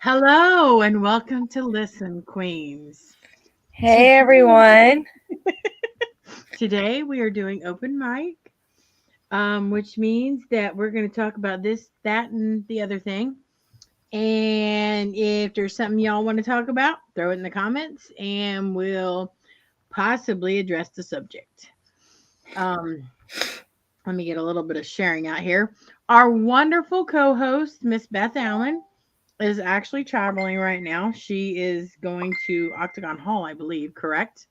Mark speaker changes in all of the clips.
Speaker 1: Hello and welcome to Listen Queens.
Speaker 2: Hey everyone.
Speaker 1: Today we are doing open mic, which means that we're going to talk about this, that, and the other thing. And if there's something y'all want to talk about, throw it in the comments and we'll possibly address the subject. Um, Let me get a little bit of sharing out here. Our wonderful co host, Miss Beth Allen, is actually traveling right now. She is going to Octagon Hall, I believe, correct?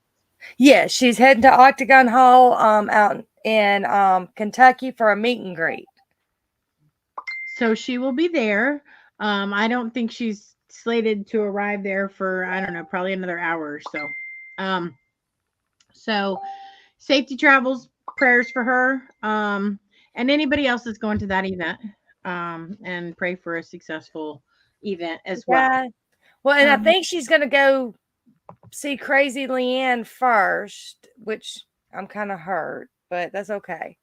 Speaker 2: Yeah, she's heading to Octagon Hall out in Kentucky for a meet and greet.
Speaker 1: So she will be there. I don't think she's slated to arrive there for, I don't know, probably another hour or so. Um, so safety travels, prayers for her, and anybody else that's going to that event, and pray for a successful event as well.
Speaker 2: Yeah. Well, and I
Speaker 1: Um,
Speaker 2: think she's gonna go see Crazy Leanne first, which I'm kind of hurt, but that's okay.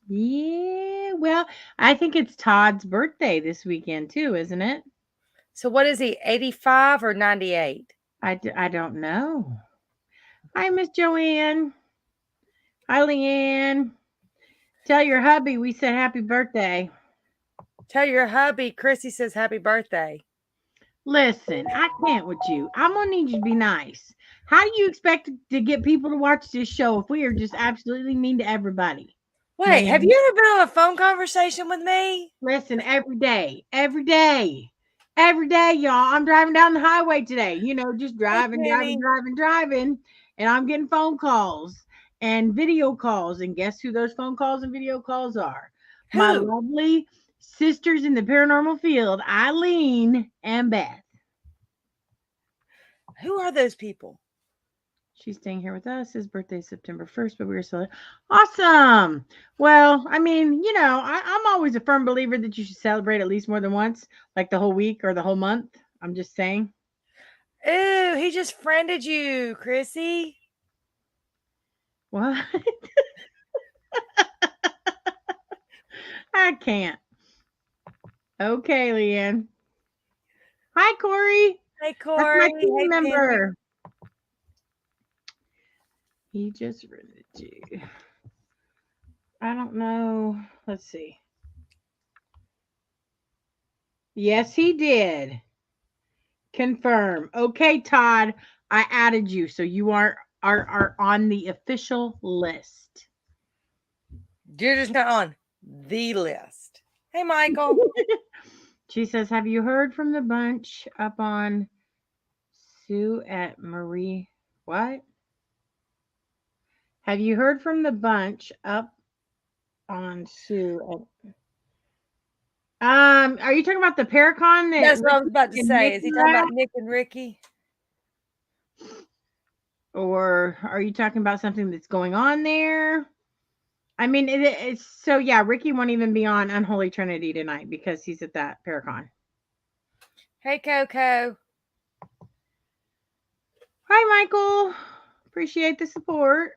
Speaker 1: yeah, well, I think it's Todd's birthday this weekend too, isn't it?
Speaker 2: So what is he, 85 or 98?
Speaker 1: I don't know. Hi, Miss Joanne. Hi, Leanne. Tell your hubby we said happy birthday.
Speaker 2: Tell your hubby Chrissy says happy birthday.
Speaker 1: Listen, I can't with you. I'm gonna need you to be nice. How do you expect to get people to watch this show if we are just absolutely mean to everybody?
Speaker 2: Wait, have
Speaker 1: Leanne,
Speaker 2: you ever been on a phone conversation with me?
Speaker 1: listen, every day, y'all. I'm driving down the highway today, just
Speaker 2: Hey
Speaker 1: driving, driving,
Speaker 2: Penny.
Speaker 1: driving, driving, and I'm getting phone calls and video calls. And guess who those phone calls and video calls are? My
Speaker 2: Who?
Speaker 1: lovely sisters in the paranormal field, Eileen and Beth.
Speaker 2: Who are those people?
Speaker 1: She's staying here with us. His birthday's September 1st, but we were still awesome. Well, I mean, I'm always a firm believer that you should celebrate at least more than once, like the whole week or the whole month. I'm just saying.
Speaker 2: Ooh, he just friended you, Chrissy.
Speaker 1: What? I can't. Okay, Leanne. Hi, Corey.
Speaker 2: Hey
Speaker 1: That's my
Speaker 2: Corey.
Speaker 1: team
Speaker 2: Hey Penny.
Speaker 1: member. He just rented you. I don't know. Let's see. Yes, he did. Confirm. Okay, Todd. I added you, so you are on the official list.
Speaker 2: You're just not on the list. Hey, Michael.
Speaker 1: She says, "Have you heard from the bunch up on Sue at Marie? What? Have you heard from the bunch up on Sue at are you talking about the Paracon that
Speaker 2: That's what I was
Speaker 1: Ricky
Speaker 2: about to
Speaker 1: and
Speaker 2: say.
Speaker 1: Nikki
Speaker 2: Is he
Speaker 1: were
Speaker 2: talking
Speaker 1: at?
Speaker 2: about Nick and Ricky?
Speaker 1: Or are you talking about something that's going on there? I mean, it's so yeah. Ricky won't even be on Unholy Trinity tonight because he's at that Paracon.
Speaker 2: Hey, Coco.
Speaker 1: Hi, Michael. Appreciate the support.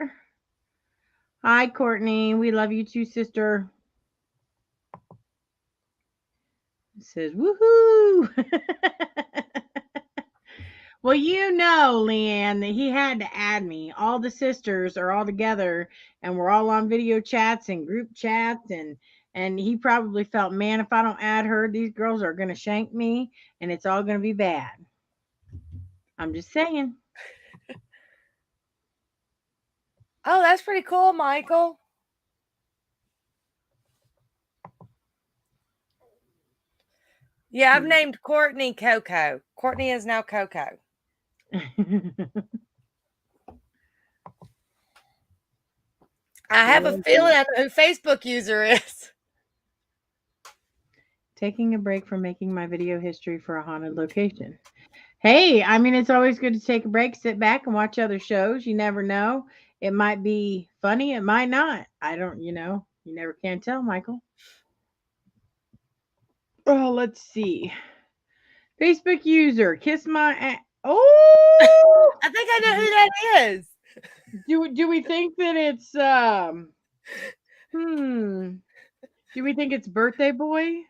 Speaker 1: Hi, Courtney. We love you too, sister. It says woohoo. Well, Leanne, that he had to add me. All the sisters are all together and we're all on video chats and group chats and he probably felt, man, if I don't add her, these girls are gonna shank me and it's all gonna be bad. I'm just saying.
Speaker 2: Oh, that's pretty cool, Michael. Yeah, I've named Courtney Coco. Courtney is now Coco. I have a feeling I know who Facebook user is.
Speaker 1: Taking a break from making my video history for a haunted location. Hey, I mean, it's always good to take a break, sit back, and watch other shows. You never know. It might be funny, it might not. I don't, you never can tell, Michael. Oh, let's see. Facebook user, kiss my oh,
Speaker 2: I think I know who that is.
Speaker 1: do we think that it's hmm. Do we think it's birthday boy?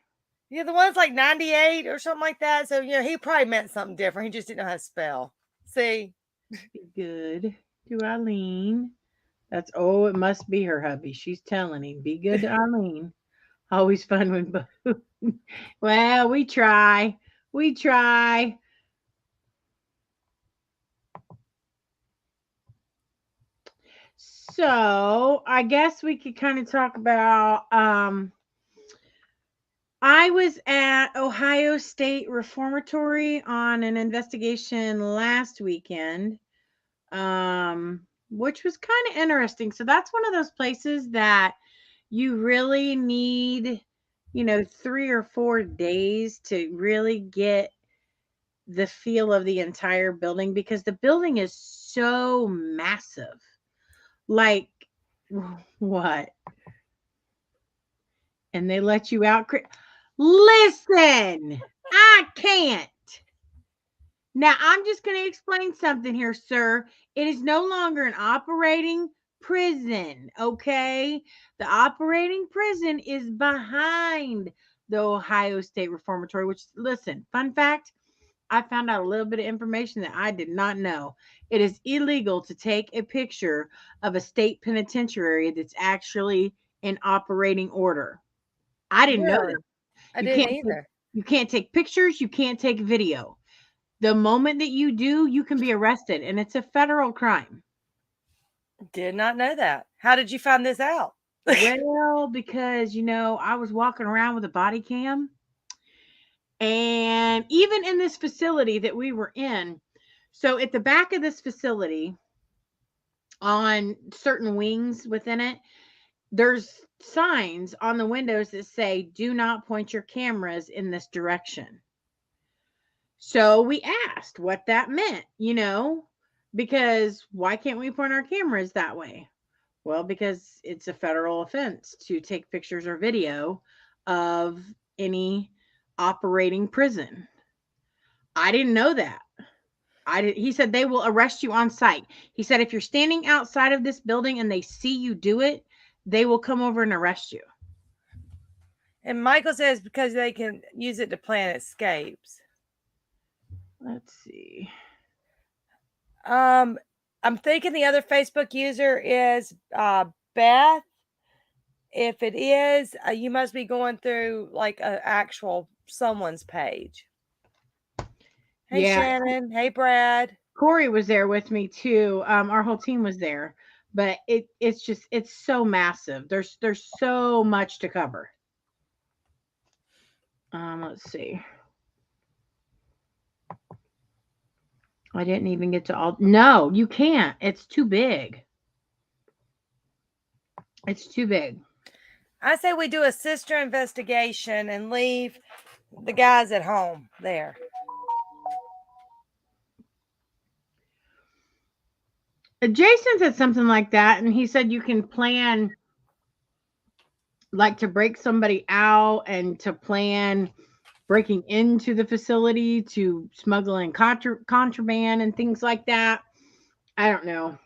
Speaker 2: Yeah, the one's like 98 or something like that. So, he probably meant something different. He just didn't know how to spell. See?
Speaker 1: Be good to Eileen. It must be her hubby. She's telling him, be good to Eileen. Always fun when both. Well, we try. We try. So I guess we could kind of talk about I was at Ohio State Reformatory on an investigation last weekend, which was kind of interesting. So that's one of those places that you really need, 3 or 4 days to really get the feel of the entire building because the building is so massive. Like, what? And they let you out. Listen, I can't. Now, I'm just going to explain something here, sir. It is no longer an operating prison, okay? The operating prison is behind the Ohio State Reformatory, which, listen, fun fact, I found out a little bit of information that I did not know. It is illegal to take a picture of a state penitentiary that's actually in operating order. I didn't know
Speaker 2: Really?
Speaker 1: that.
Speaker 2: I
Speaker 1: You
Speaker 2: didn't
Speaker 1: can't
Speaker 2: either.
Speaker 1: you can't take pictures, you can't take video. The moment that you do, you can be arrested and it's a federal crime.
Speaker 2: Did not know that. How did you find this out?
Speaker 1: Well, because I was walking around with a body cam and even in this facility that we were in, so at the back of this facility on certain wings within it, there's signs on the windows that say do not point your cameras in this direction. So we asked what that meant, because why can't we point our cameras that way? Well, because it's a federal offense to take pictures or video of any operating prison. I didn't know that. He said they will arrest you on site. He said if you're standing outside of this building and they see you do it, they will come over and arrest you.
Speaker 2: And Michael says because they can use it to plan escapes.
Speaker 1: Let's see.
Speaker 2: I'm thinking the other Facebook user is Beth. If it is, you must be going through like an actual someone's page. Hey,
Speaker 1: Yeah.
Speaker 2: Shannon. Hey, Brad.
Speaker 1: Corey was there with me too. Our whole team was there, but it's so massive. There's so much to cover. Let's see. I didn't even get to all. No, you can't. It's too big. It's too big.
Speaker 2: I say we do a sister investigation and leave the guys at home there.
Speaker 1: Jason said something like that, and he said you can plan like to break somebody out and to plan breaking into the facility to smuggle in contraband and things like that. I don't know.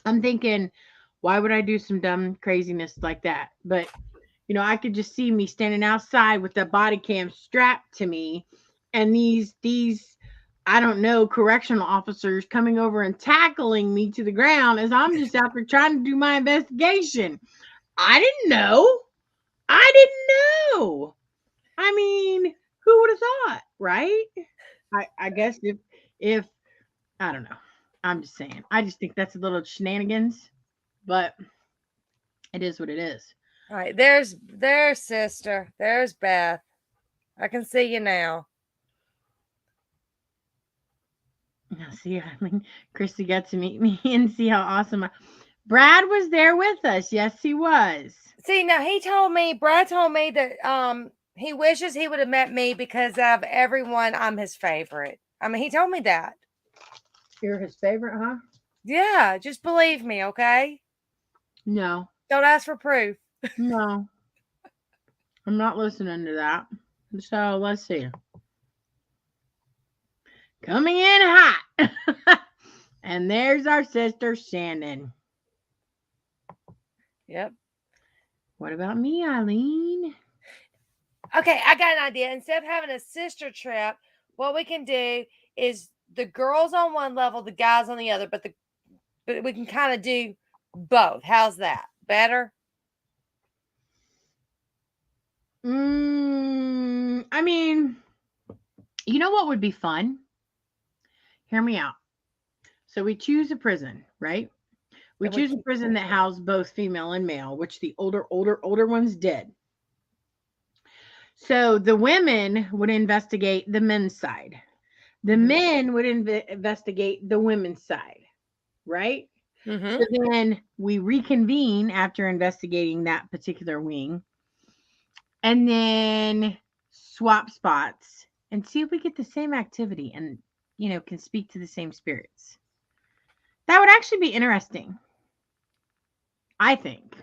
Speaker 1: I'm thinking, why would I do some dumb craziness like that? But I could just see me standing outside with the body cam strapped to me, and these I don't know correctional officers coming over and tackling me to the ground as I'm just out there trying to do my investigation. I didn't know. I didn't know. I mean, who would have thought, right? I guess if I don't know. I'm just saying. I just think that's a little shenanigans, but it is what it is.
Speaker 2: All right, there's sister. There's Beth. I can see you now.
Speaker 1: See, Christy got to meet me and see how awesome. Brad was there with us. Yes, he was.
Speaker 2: See, now Brad told me that he wishes he would have met me because of everyone, I'm his favorite. I mean, he told me that.
Speaker 1: You're his favorite, huh?
Speaker 2: Yeah, just believe me, okay?
Speaker 1: No.
Speaker 2: Don't ask for proof.
Speaker 1: No. I'm not listening to that. So let's see. Coming in hot. And there's our sister Shannon.
Speaker 2: Yep.
Speaker 1: What about me, Eileen?
Speaker 2: Okay, I got an idea. Instead of having a sister trip, what we can do is the girls on one level, the guys on the other, but we can kind of do both. How's that? Better?
Speaker 1: I mean, you know what would be fun? Hear me out. So we choose a prison, right? We
Speaker 2: And we
Speaker 1: choose a
Speaker 2: keep
Speaker 1: prison that housed both female and male, which the older ones did. So the women would investigate the men's side. The men would investigate the women's side, right?
Speaker 2: Mm-hmm.
Speaker 1: So then we reconvene after investigating that particular wing and then swap spots and see if we get the same activity and, can speak to the same spirits. That would actually be interesting, I think.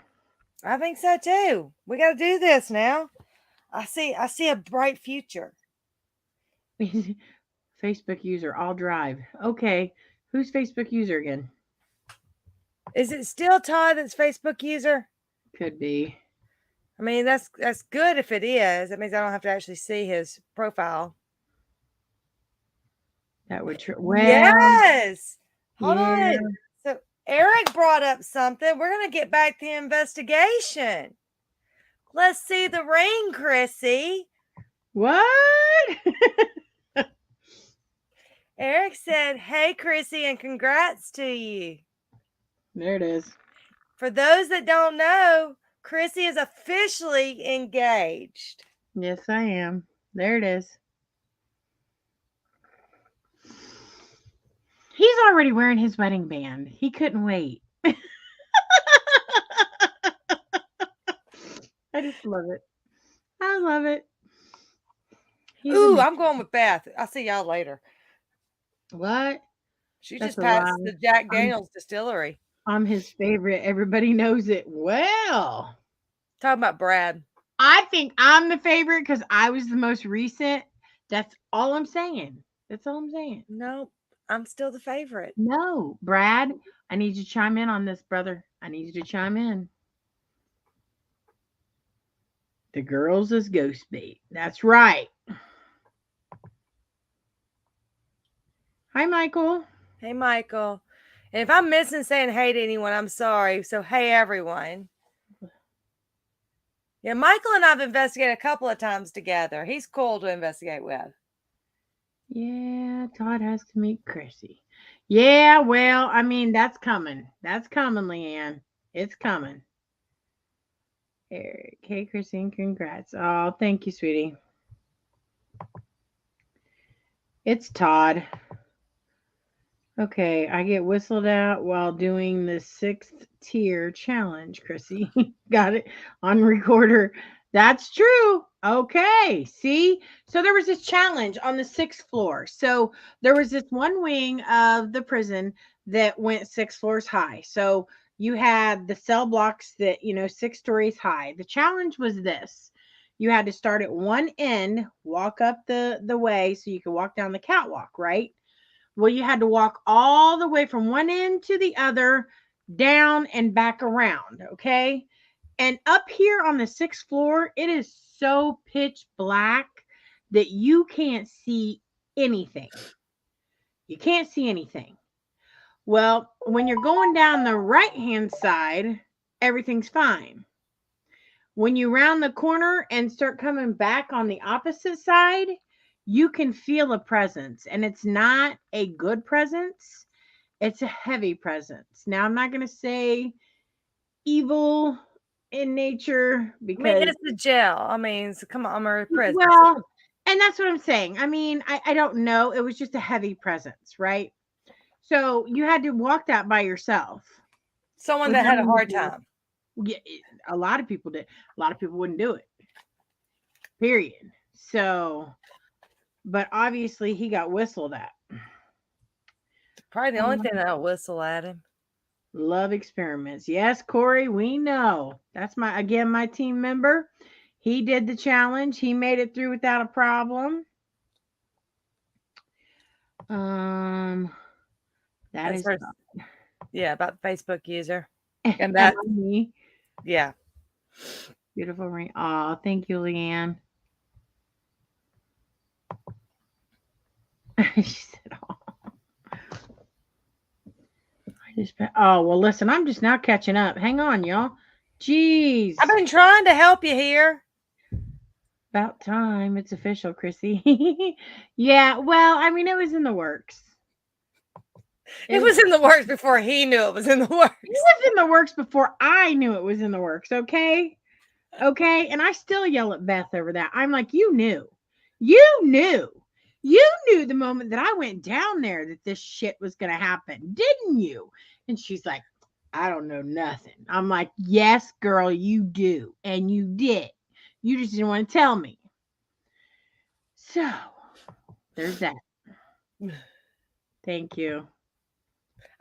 Speaker 2: I think so too. We got to do this now. I see a bright future.
Speaker 1: Facebook user, I'll drive. Okay. Who's Facebook user again?
Speaker 2: Is it still Todd that's Facebook user?
Speaker 1: Could be.
Speaker 2: I mean, that's good if it is. That means I don't have to actually see his profile.
Speaker 1: That would well.
Speaker 2: Yes. Hold
Speaker 1: yeah.
Speaker 2: on. So Eric brought up something. We're gonna get back to the investigation. Let's see the ring, Chrissy.
Speaker 1: What?
Speaker 2: Eric said, "Hey, Chrissy, and congrats to you."
Speaker 1: There it is.
Speaker 2: For those that don't know, Chrissy is officially engaged.
Speaker 1: Yes, I am. There it is. He's already wearing his wedding band. He couldn't wait. I just love it. I love it.
Speaker 2: Ooh, I'm going with Beth. I'll see y'all later.
Speaker 1: What?
Speaker 2: She
Speaker 1: That's
Speaker 2: just passed
Speaker 1: lie.
Speaker 2: the Jack Daniels distillery.
Speaker 1: I'm his favorite. Everybody knows it well.
Speaker 2: Talking about Brad.
Speaker 1: I think I'm the favorite because I was the most recent. That's all I'm saying. That's all I'm saying.
Speaker 2: Nope, I'm still the favorite.
Speaker 1: No, Brad, I need you to chime in on this, brother. I need you to chime in. The girls is ghost bait. That's right. Hi, Michael.
Speaker 2: Hey, Michael. And if I'm missing saying hey to anyone, I'm sorry. So, hey, everyone. Yeah, Michael and I've investigated a couple of times together. He's cool to investigate with.
Speaker 1: Yeah, Todd has to meet Chrissy. Yeah, well, I mean, that's coming. That's coming, Leanne. It's coming. Eric. Hey, Christine, congrats. Oh, thank you, sweetie. It's Todd. Okay, I get whistled at while doing the 6th tier challenge, Chrissy. Got it on recorder. That's true. Okay, see? So there was this challenge on the 6th floor. So there was this one wing of the prison that went 6 floors high. So you had the cell blocks that, 6 stories high. The challenge was this. You had to start at one end, walk up the way so you could walk down the catwalk, right? Well, you had to walk all the way from one end to the other, down and back around. Okay. And up here on the 6th floor, it is so pitch black that you can't see anything. You can't see anything. Well, when you're going down the right hand side, everything's fine. When you round the corner and start coming back on the opposite side, you can feel a presence, and it's not a good presence. It's a heavy presence. Now, I'm not going to say evil in nature because
Speaker 2: I mean, it's the jail. I mean, so come on, we're a prison.
Speaker 1: well, and that's what I'm saying. I mean, I don't know. It was just a heavy presence, right? So you had to walk that by yourself.
Speaker 2: Someone that had a hard time.
Speaker 1: Yeah, a lot of people did. A lot of people wouldn't do it. Period. So, but obviously he got whistled at.
Speaker 2: Probably the only thing that'll whistle at him.
Speaker 1: Love experiments. Yes, Corey, we know. That's my team member. He did the challenge. He made it through without a problem. That is
Speaker 2: yeah, about the Facebook user. And that's
Speaker 1: me.
Speaker 2: Yeah.
Speaker 1: Beautiful ring. Oh, thank you, Leanne. She said, "Oh, oh well, listen, I'm just now catching up. Hang on, y'all. Jeez,
Speaker 2: I've been trying to help you here.
Speaker 1: about time. It's official, Chrissy." Yeah, well, I mean, it was in the works.
Speaker 2: It was in the works before he knew it was in the works.
Speaker 1: It was in the works before I knew it was in the works. Okay. Okay. And I still yell at Beth over that. I'm like, you knew. You knew. You knew the moment that I went down there that this shit was going to happen, didn't you? And she's like, I don't know nothing. I'm like, yes, girl, you do. And you did. You just didn't want to tell me. So there's that. Thank you.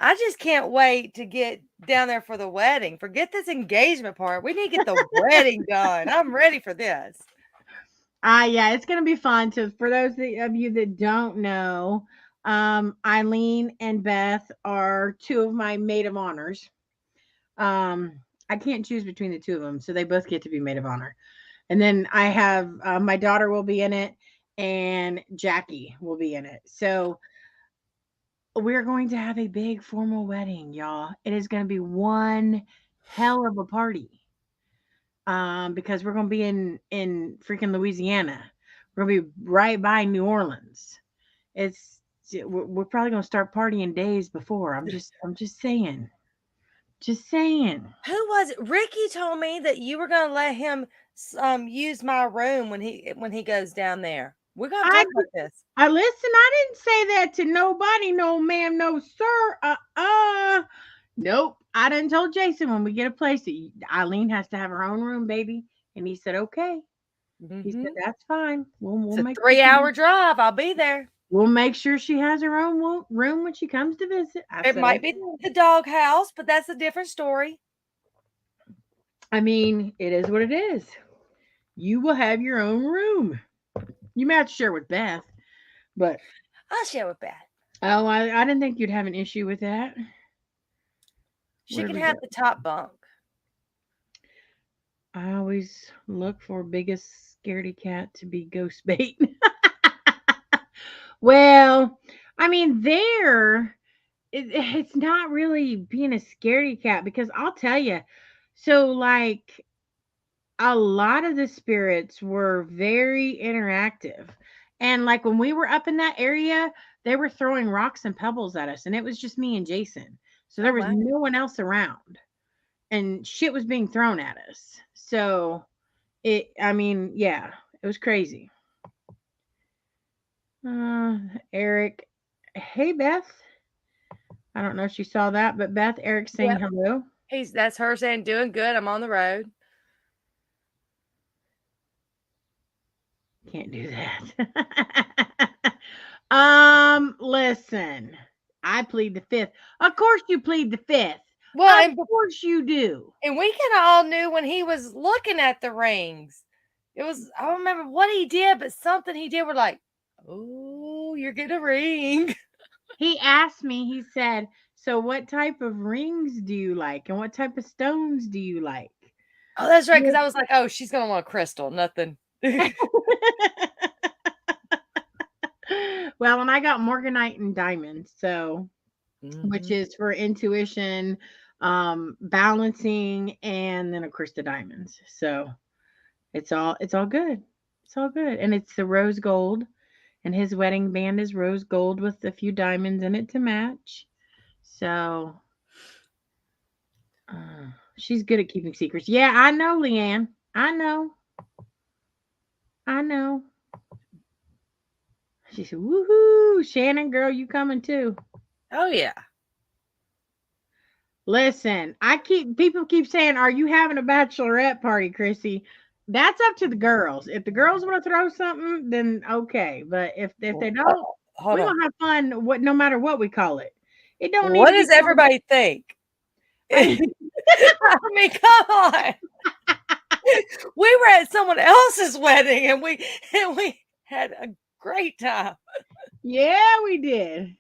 Speaker 2: I just can't wait to get down there for the wedding. Forget this engagement part. We need to get the wedding done. I'm ready for this.
Speaker 1: Yeah, it's gonna be fun. So for those of you that don't know, Eileen and Beth are two of my maid of honors. I can't choose between the two of them, so they both get to be maid of honor. And then I have my daughter will be in it, and Jackie will be in it. So we're going to have a big formal wedding, y'all. It is going to be one hell of a party. Because we're gonna be in freaking Louisiana. We're gonna be right by New Orleans. It's we're probably gonna start partying days before. I'm just saying. Just saying.
Speaker 2: Who was it? Ricky told me that you were going to let him use my room when he goes down there. We're going to
Speaker 1: I
Speaker 2: talk about this.
Speaker 1: I listen. I didn't say that to nobody. No, ma'am. No, sir. Nope. I done told Jason when we get a place that Eileen has to have her own room, baby. And he said, okay. He said, that's fine. We'll
Speaker 2: It's
Speaker 1: make
Speaker 2: a 3-hour drive. I'll be there.
Speaker 1: We'll make sure she has her own room when she comes to visit.
Speaker 2: It might be the dog house, but that's a different story.
Speaker 1: I mean, it is what it is. You will have your own room. You may have to share with Beth, but
Speaker 2: I'll share with Beth.
Speaker 1: Oh, I didn't think you'd have an issue with that.
Speaker 2: She can have the top bunk.
Speaker 1: I always look for biggest scaredy cat to be ghost bait. Well, I mean, it's not really being a scaredy cat because I'll tell you. So, like, a lot of the spirits were very interactive. And, like, when we were up in that area, they were throwing rocks and pebbles at us, and it was just me and Jason. So, there was no one else around, and shit was being thrown at us. So, yeah, it was crazy. Eric. Hey, Beth. I don't know if she saw that, but Beth, Eric's saying hello.
Speaker 2: That's her saying, doing good. I'm on the road.
Speaker 1: Can't do that. Listen, I plead the fifth. Of course you plead the fifth. Well, of course you do.
Speaker 2: And we kind of all knew when he was looking at the rings. I don't remember what he did, but something he did. We're like, oh, you're getting a ring.
Speaker 1: He asked me, he said, so what type of rings do you like? And what type of stones do you like?
Speaker 2: Oh, that's right. Because I was like, oh, she's going to want a crystal. Nothing.
Speaker 1: Well, and I got morganite and diamonds, so which is for intuition, balancing, and then of course the diamonds. So it's all good. It's all good. And it's the rose gold, and his wedding band is rose gold with a few diamonds in it to match. So she's good at keeping secrets. Yeah, I know, Leanne. I know. She said, woohoo, Shannon, girl, you coming too.
Speaker 2: Oh, yeah.
Speaker 1: Listen, people keep saying, are you having a bachelorette party, Chrissy? That's up to the girls. If the girls want to throw something, then okay. But if they don't, we're going to have fun no matter what we call it. It don't
Speaker 2: What does everybody think? I mean, come on. We were at someone else's wedding and we had a great time.
Speaker 1: Yeah, we did.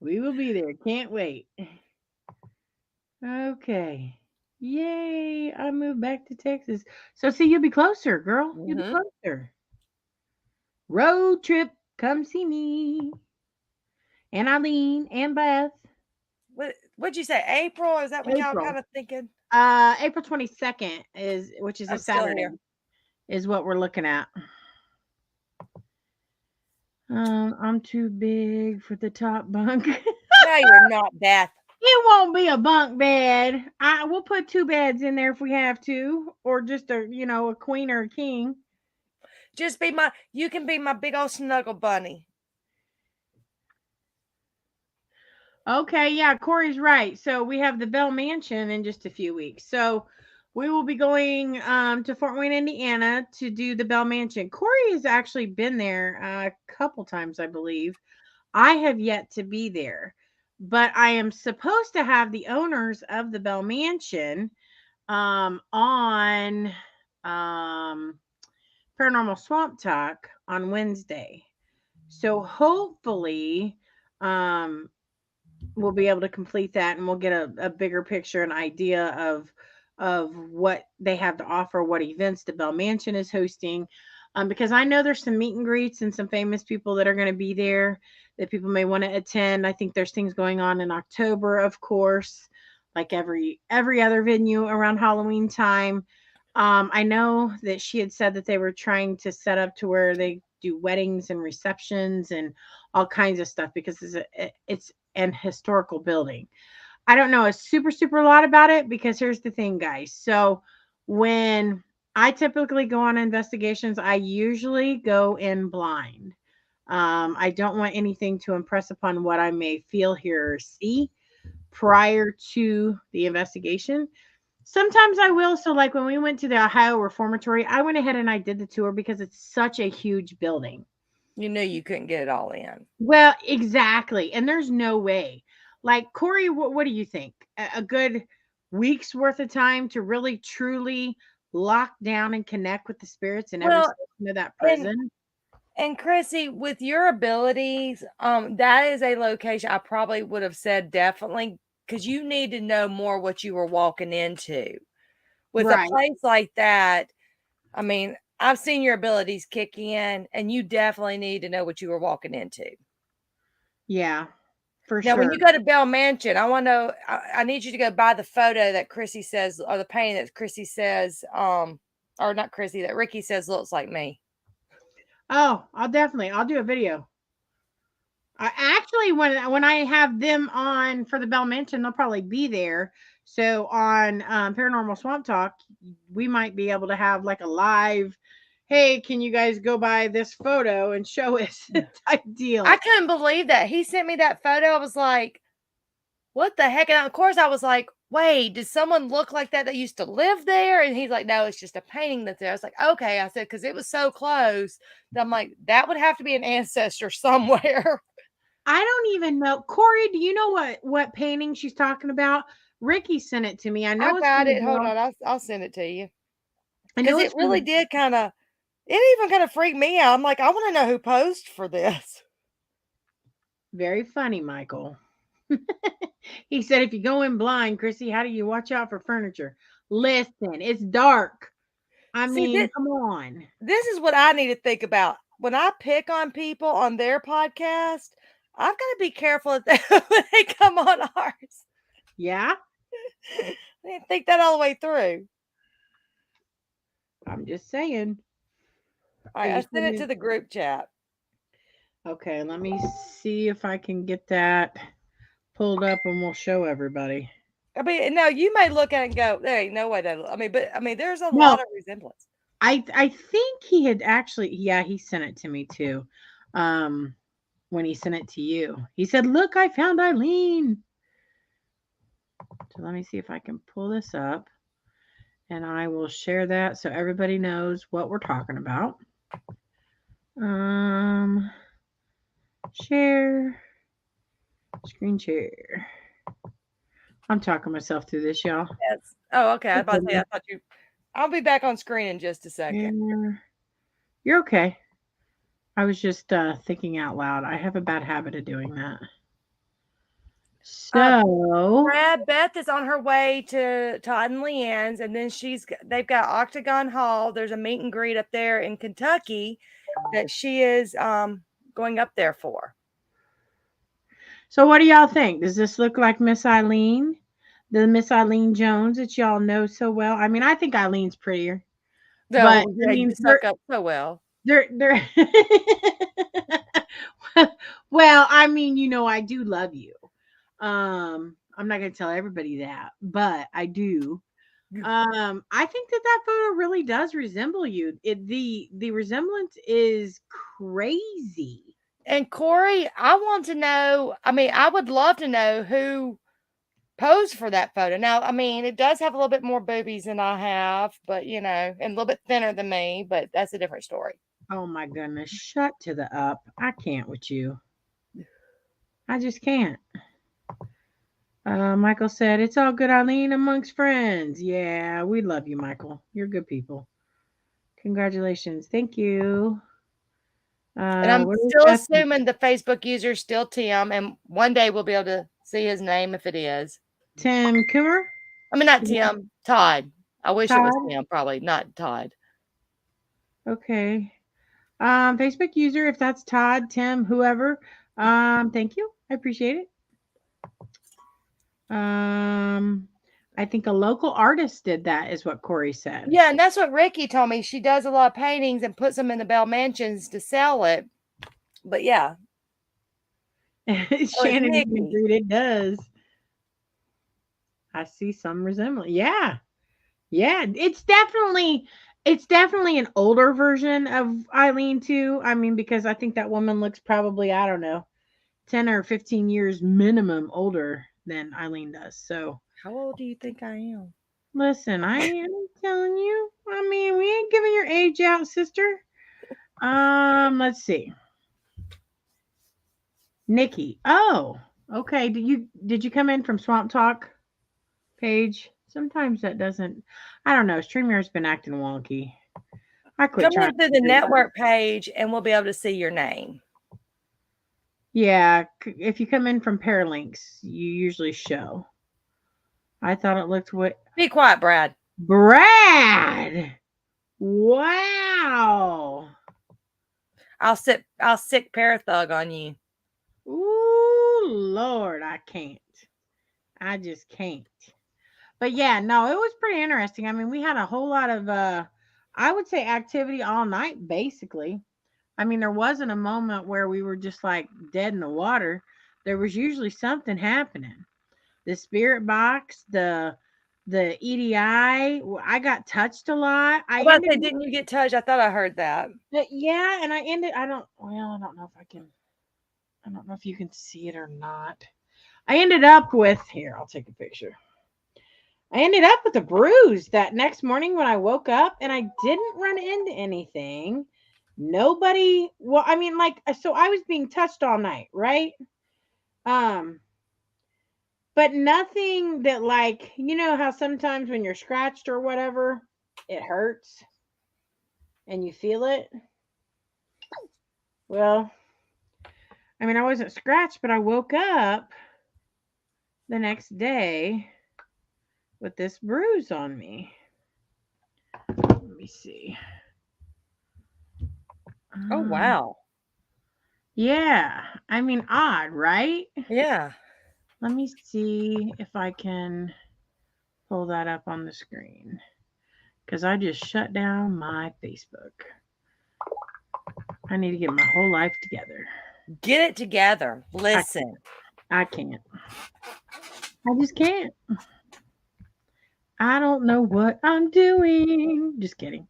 Speaker 1: We will be there. Can't wait. Okay. Yay. I moved back to Texas. So see, you'll be closer, girl. You'll be closer. Road trip. Come see me. and Eileen and Beth.
Speaker 2: What'd you say? April? Is that what y'all
Speaker 1: April.
Speaker 2: kind of thinking?
Speaker 1: April 22nd which is a
Speaker 2: I'm still
Speaker 1: Saturday,
Speaker 2: here.
Speaker 1: is what we're looking at. I'm too big for the top bunk.
Speaker 2: No, you're not, Beth.
Speaker 1: It won't be a bunk bed. We'll put 2 beds in there if we have to, or just a queen or a king.
Speaker 2: Just you can be my big old snuggle bunny.
Speaker 1: Okay, yeah, Corey's right. So we have the Bell Mansion in just a few weeks. So we will be going to Fort Wayne, Indiana to do the Bell Mansion. Corey has actually been there a couple times, I believe. I have yet to be there, but I am supposed to have the owners of the Bell Mansion on Paranormal Swamp Talk on Wednesday. So hopefully we'll be able to complete that, and we'll get a bigger picture and idea of what they have to offer, what events the Bell Mansion is hosting. Because I know there's some meet and greets and some famous people that are going to be there that people may want to attend. I think there's things going on in October, of course, like every other venue around Halloween time. I know that she had said that they were trying to set up to where they do weddings and receptions and all kinds of stuff because it's an historical building. I don't know a super lot about it because here's the thing, guys. So when I typically go on investigations, I usually go in blind. I don't want anything to impress upon what I may feel, hear, or see prior to the investigation. Sometimes I will. So, like when we went to the Ohio Reformatory, I went ahead and I did the tour because it's such a huge building.
Speaker 2: You knew you couldn't get it all in.
Speaker 1: Well, exactly. And there's no way. Like, Corey, what do you think? A good week's worth of time to really, truly lock down and connect with the spirits in every
Speaker 2: Well,
Speaker 1: section of that
Speaker 2: and
Speaker 1: prison?
Speaker 2: and Chrissy, with your abilities, that is a location I probably would have said definitely because you need to know more what you were walking into. With a
Speaker 1: Right.
Speaker 2: place like that, I mean, I've seen your abilities kick in, and you definitely need to know what you were walking into.
Speaker 1: Yeah, for
Speaker 2: Now, when
Speaker 1: sure.
Speaker 2: you go to Bell Mansion, I want to know. I need you to go buy the photo that Chrissy says, or the painting that Chrissy says, or not Chrissy, that Ricky says looks like me.
Speaker 1: Oh, I'll do a video. Actually, when I have them on for the Bell Mansion, they'll probably be there. So on Paranormal Swamp Talk, we might be able to have like a live, hey, can you guys go by this photo and show us type deal.
Speaker 2: I couldn't believe that. He sent me that photo. I was like, what the heck? And of course, I was like, wait, does someone look like that used to live there? And he's like, no, it's just a painting that's there. I was like, okay. I said, because it was so close that I'm like, that would have to be an ancestor somewhere.
Speaker 1: I don't even know. Corey, do you know what painting she's talking about? Ricky sent it to me. I know
Speaker 2: I
Speaker 1: it's
Speaker 2: got
Speaker 1: from the
Speaker 2: it. Hold
Speaker 1: Bell.
Speaker 2: on. I'll send it to you.
Speaker 1: I
Speaker 2: Because
Speaker 1: know
Speaker 2: it
Speaker 1: it's from
Speaker 2: really
Speaker 1: the
Speaker 2: did it even kind of freaked me out. I'm like, I want to know who posed for this.
Speaker 1: very funny, Michael. He said, if you go in blind, Chrissy, how do you watch out for furniture? Listen, it's dark. I
Speaker 2: See,
Speaker 1: mean, come on.
Speaker 2: this is what I need to think about. When I pick on people on their podcast, I've got to be careful when they come on ours.
Speaker 1: Yeah,
Speaker 2: I didn't think that all the way through.
Speaker 1: I'm just saying.
Speaker 2: All
Speaker 1: Are
Speaker 2: right, I
Speaker 1: you
Speaker 2: sent it to
Speaker 1: sending?
Speaker 2: the group chat.
Speaker 1: Okay, let me see if I can get that pulled up and we'll show everybody.
Speaker 2: I mean, no, you may look at it and go, there ain't no way that. I mean, there's a
Speaker 1: No,
Speaker 2: lot of resemblance.
Speaker 1: I think he had actually, yeah, he sent it to me too. Um, when he sent it to you, he said, "Look, I found Eileen." So let me see if I can pull this up, and I will share that so everybody knows what we're talking about. Share screen share. I'm talking myself through this, y'all.
Speaker 2: Yes. Oh, okay. I was about to say, I thought you. I'll be back on screen in just a second.
Speaker 1: You're okay. I was just thinking out loud. I have a bad habit of doing that. So,
Speaker 2: Brad, Beth is on her way to Todd and Leanne's, and then they've got Octagon Hall. There's a meet and greet up there in Kentucky that she is going up there for.
Speaker 1: So what do y'all think? Does this look like Miss Eileen? The Miss Eileen Jones that y'all know so well? I mean, I think Eileen's prettier. But
Speaker 2: No,
Speaker 1: I
Speaker 2: yeah, you
Speaker 1: mean,
Speaker 2: suck up so well.
Speaker 1: they're well, I mean, I do love you. I'm not gonna tell everybody that, but I do. I think that photo really does resemble you. The resemblance is crazy.
Speaker 2: And Corey, I want to know. I mean, I would love to know who posed for that photo. Now, I mean, it does have a little bit more boobies than I have, but and a little bit thinner than me, but that's a different story.
Speaker 1: Oh my goodness, shut to the up. I can't with you. I just can't. Michael said, "It's all good, Eileen, amongst friends." Yeah, we love you, Michael. You're good people. Congratulations. Thank you.
Speaker 2: And I'm
Speaker 1: What is
Speaker 2: still
Speaker 1: that?
Speaker 2: assuming the Facebook user is still Tim, and one day we'll be able to see his name if it is.
Speaker 1: Tim Coomer?
Speaker 2: I mean, not Tim, Todd. I wish it was
Speaker 1: Todd?
Speaker 2: Tim, probably not Todd.
Speaker 1: Okay. Facebook user, if that's Todd, Tim, whoever, thank you. I appreciate it. I think a local artist did that, is what Corey said.
Speaker 2: Yeah, and that's what Ricky told me. She does a lot of paintings and puts them in the Bell Mansions to sell it. But yeah.
Speaker 1: Shannon even agreed it does. I see some resemblance. Yeah. Yeah. It's definitely an older version of Eileen too. I mean, because I think that woman looks probably, I don't know, 10 or 15 years minimum older than Eileen does. So
Speaker 2: how old do you think I am?
Speaker 1: Listen, I am telling you. I mean, we ain't giving your age out, sister. Let's see. Nikki. Oh, okay. Did you come in from Swamp Talk page? Sometimes that doesn't. I don't know. StreamYard's been acting wonky. I quit
Speaker 2: Come
Speaker 1: trying
Speaker 2: in through the network page, and we'll be able to see your name.
Speaker 1: Yeah, if you come in from Paralanx, you usually show. I thought it looked what.
Speaker 2: Be quiet, Brad.
Speaker 1: Brad. Wow.
Speaker 2: I'll sick parathug on you.
Speaker 1: Ooh, Lord, I can't. I just can't. But yeah, no, it was pretty interesting. I mean, we had a whole lot of I would say activity all night basically. I mean, there wasn't a moment where we were just like dead in the water. There was usually something happening. The spirit box, the EDI, I got touched a lot.
Speaker 2: Didn't you get touched? I thought I heard that.
Speaker 1: Yeah, and I don't know if I can. I don't know if you can see it or not. I ended up with, here, I'll take a picture. I ended up with a bruise that next morning when I woke up, and I didn't run into anything. Nobody, well, I mean, like, so I was being touched all night, right? But nothing that, like, you know how sometimes when you're scratched or whatever, it hurts and you feel it? Well, I mean, I wasn't scratched, but I woke up the next day with this bruise on me. Let me see.
Speaker 2: Oh, wow.
Speaker 1: Yeah. I mean, odd, right?
Speaker 2: Yeah.
Speaker 1: Let me see if I can pull that up on the screen. Because I just shut down my Facebook. I need to get my whole life together.
Speaker 2: Get it together. Listen.
Speaker 1: I can't. I just can't. I don't know what I'm doing. Just kidding.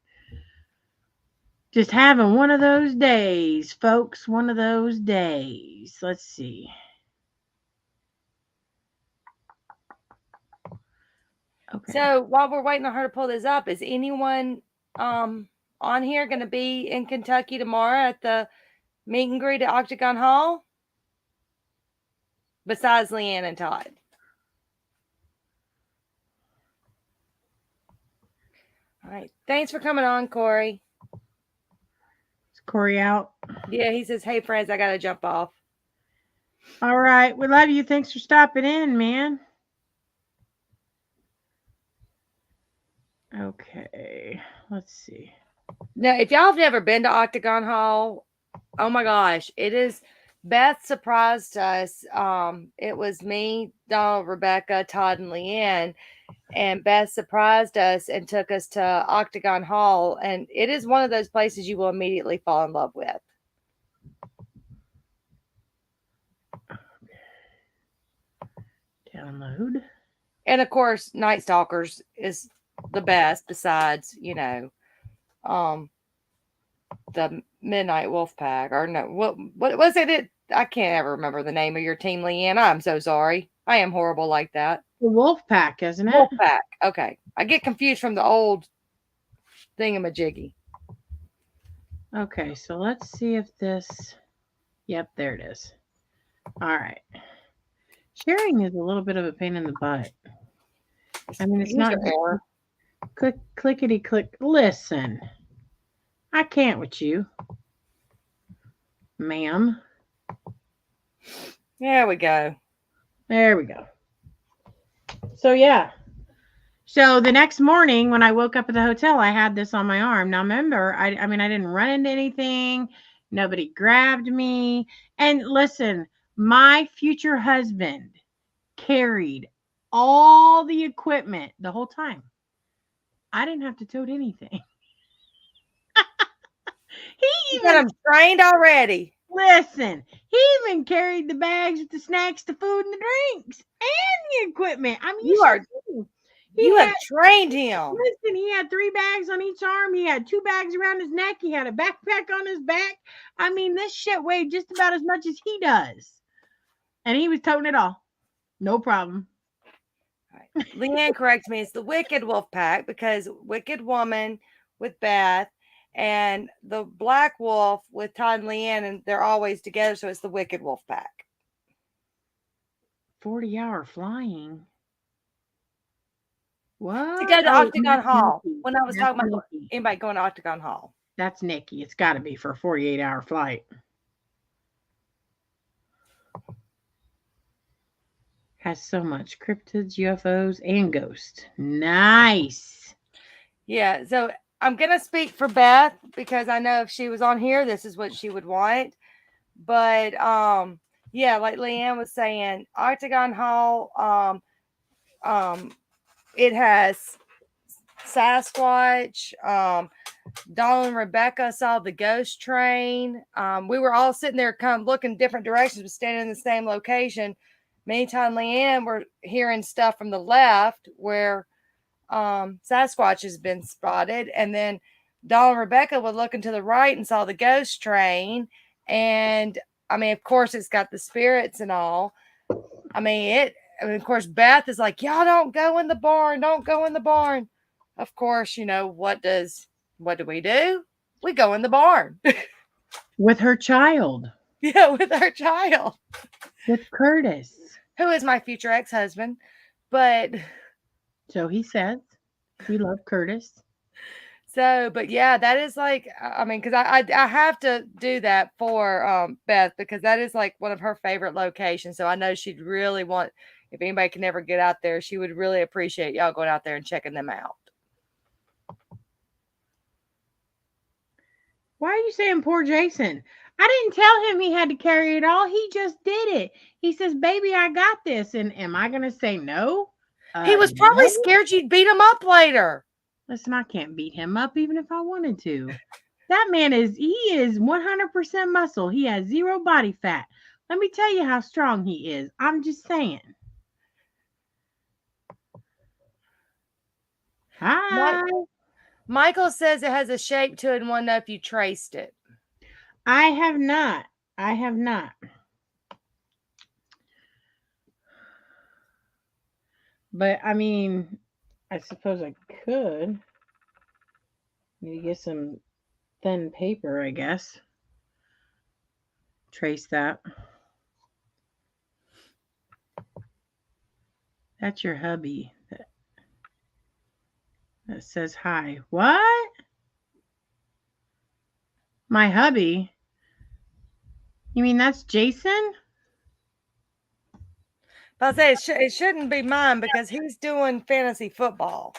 Speaker 1: Just having one of those days, folks. One of those days. Let's see. Okay.
Speaker 2: So while we're waiting on her to pull this up, is anyone on here going to be in Kentucky tomorrow at the meet and greet at Octagon Hall? Besides Leanne and Todd. All right. Thanks for coming on, Corey.
Speaker 1: Is Corey out?
Speaker 2: Yeah, he says, hey, friends, I got to jump off.
Speaker 1: All right. We love you. Thanks for stopping in, man. Okay. Let's see.
Speaker 2: Now, if y'all have never been to Octagon Hall, oh my gosh, it is Beth surprised us. It was me, Donald, Rebecca, Todd, and Leanne. And Beth surprised us and took us to Octagon Hall. And it is one of those places you will immediately fall in love with.
Speaker 1: Download.
Speaker 2: And of course, Night Stalkers is the best besides, the Midnight Wolf Pack. Or no, what was it? I can't ever remember the name of your team, Leanne. I'm so sorry. I am horrible like that.
Speaker 1: The Wolf Pack, isn't it?
Speaker 2: Wolf Pack. Okay. I get confused from the old thingamajiggy.
Speaker 1: Okay, so let's see if this. Yep, there it is. All right. Sharing is a little bit of a pain in the butt. I mean, it's not
Speaker 2: error.
Speaker 1: Clickety click. Listen, I can't with you, ma'am.
Speaker 2: There we go.
Speaker 1: There we go. So yeah. So the next morning when I woke up at the hotel, I had this on my arm. Now remember, I mean, I didn't run into anything. Nobody grabbed me. And listen, my future husband carried all the equipment the whole time. I didn't have to tote anything.
Speaker 2: You got him trained already.
Speaker 1: Listen, he even carried the bags with the snacks, the food, and the drinks, and the equipment. I mean,
Speaker 2: you have trained him.
Speaker 1: Listen, he had 3 bags on each arm. He had 2 bags around his neck. He had a backpack on his back. I mean, this shit weighed just about as much as he does. And he was toting it all. No problem.
Speaker 2: Right. Leanne corrects me. It's the Wicked Wolf Pack because Wicked Woman with Beth and the Black Wolf with Todd and Leanne, and they're always together, so it's the Wicked Wolf Pack.
Speaker 1: 40-hour flying. What?
Speaker 2: To go to Octagon Hall. Nikki. When I was talking about anybody going to Octagon Hall.
Speaker 1: That's Nikki. It's got to be for a 48-hour flight. Has so much cryptids, UFOs, and ghosts. Nice.
Speaker 2: Yeah, so I'm going to speak for Beth because I know if she was on here, this is what she would want. But, yeah, like Leanne was saying, Octagon Hall, it has Sasquatch. Dawn and Rebecca saw the ghost train. We were all sitting there kind of looking different directions, but standing in the same location. Meantime, Leanne were hearing stuff from the left where Sasquatch has been spotted. And then Dawn and Rebecca would look to the right and saw the ghost train. And I mean, of course, it's got the spirits and all. Of course, Beth is like, y'all don't go in the barn. Don't go in the barn. Of course, what do we do? We go in the barn.
Speaker 1: With her child.
Speaker 2: Yeah, with her child.
Speaker 1: With Curtis.
Speaker 2: Who is my future ex-husband. But.
Speaker 1: So he says. We love Curtis.
Speaker 2: So, but yeah, that is like, I mean, because I have to do that for Beth because that is like one of her favorite locations. So I know she'd really want, if anybody can ever get out there, she would really appreciate y'all going out there and checking them out.
Speaker 1: Why are you saying poor Jason? I didn't tell him he had to carry it all. He just did it. He says, baby, I got this. And am I going to say no?
Speaker 2: He was probably scared you'd beat him up later.
Speaker 1: Listen, I can't beat him up even if I wanted to. That man is 100% muscle. He has 0 body fat. Let me tell you how strong he is. I'm just saying. Hi.
Speaker 2: Michael says it has a shape to it and want to know if you traced it.
Speaker 1: I have not. But I mean, I suppose I could. Need to get some thin paper, I guess. Trace that. That's your hubby. That says hi. What? My hubby? You mean that's Jason?
Speaker 2: I'll say it shouldn't be mine because he's doing fantasy football.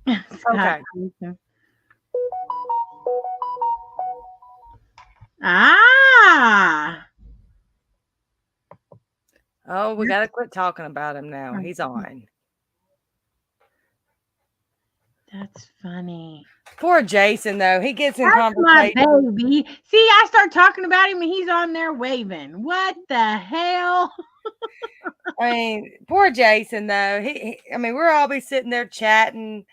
Speaker 1: Okay. Ah.
Speaker 2: Oh, we got to quit talking about him now. He's on.
Speaker 1: That's funny.
Speaker 2: Poor Jason, though. He gets in
Speaker 1: That's my
Speaker 2: conversation.
Speaker 1: baby. See, I start talking about him and he's on there waving. What the hell?
Speaker 2: I mean, poor Jason, though. I mean, we're all be sitting there chatting,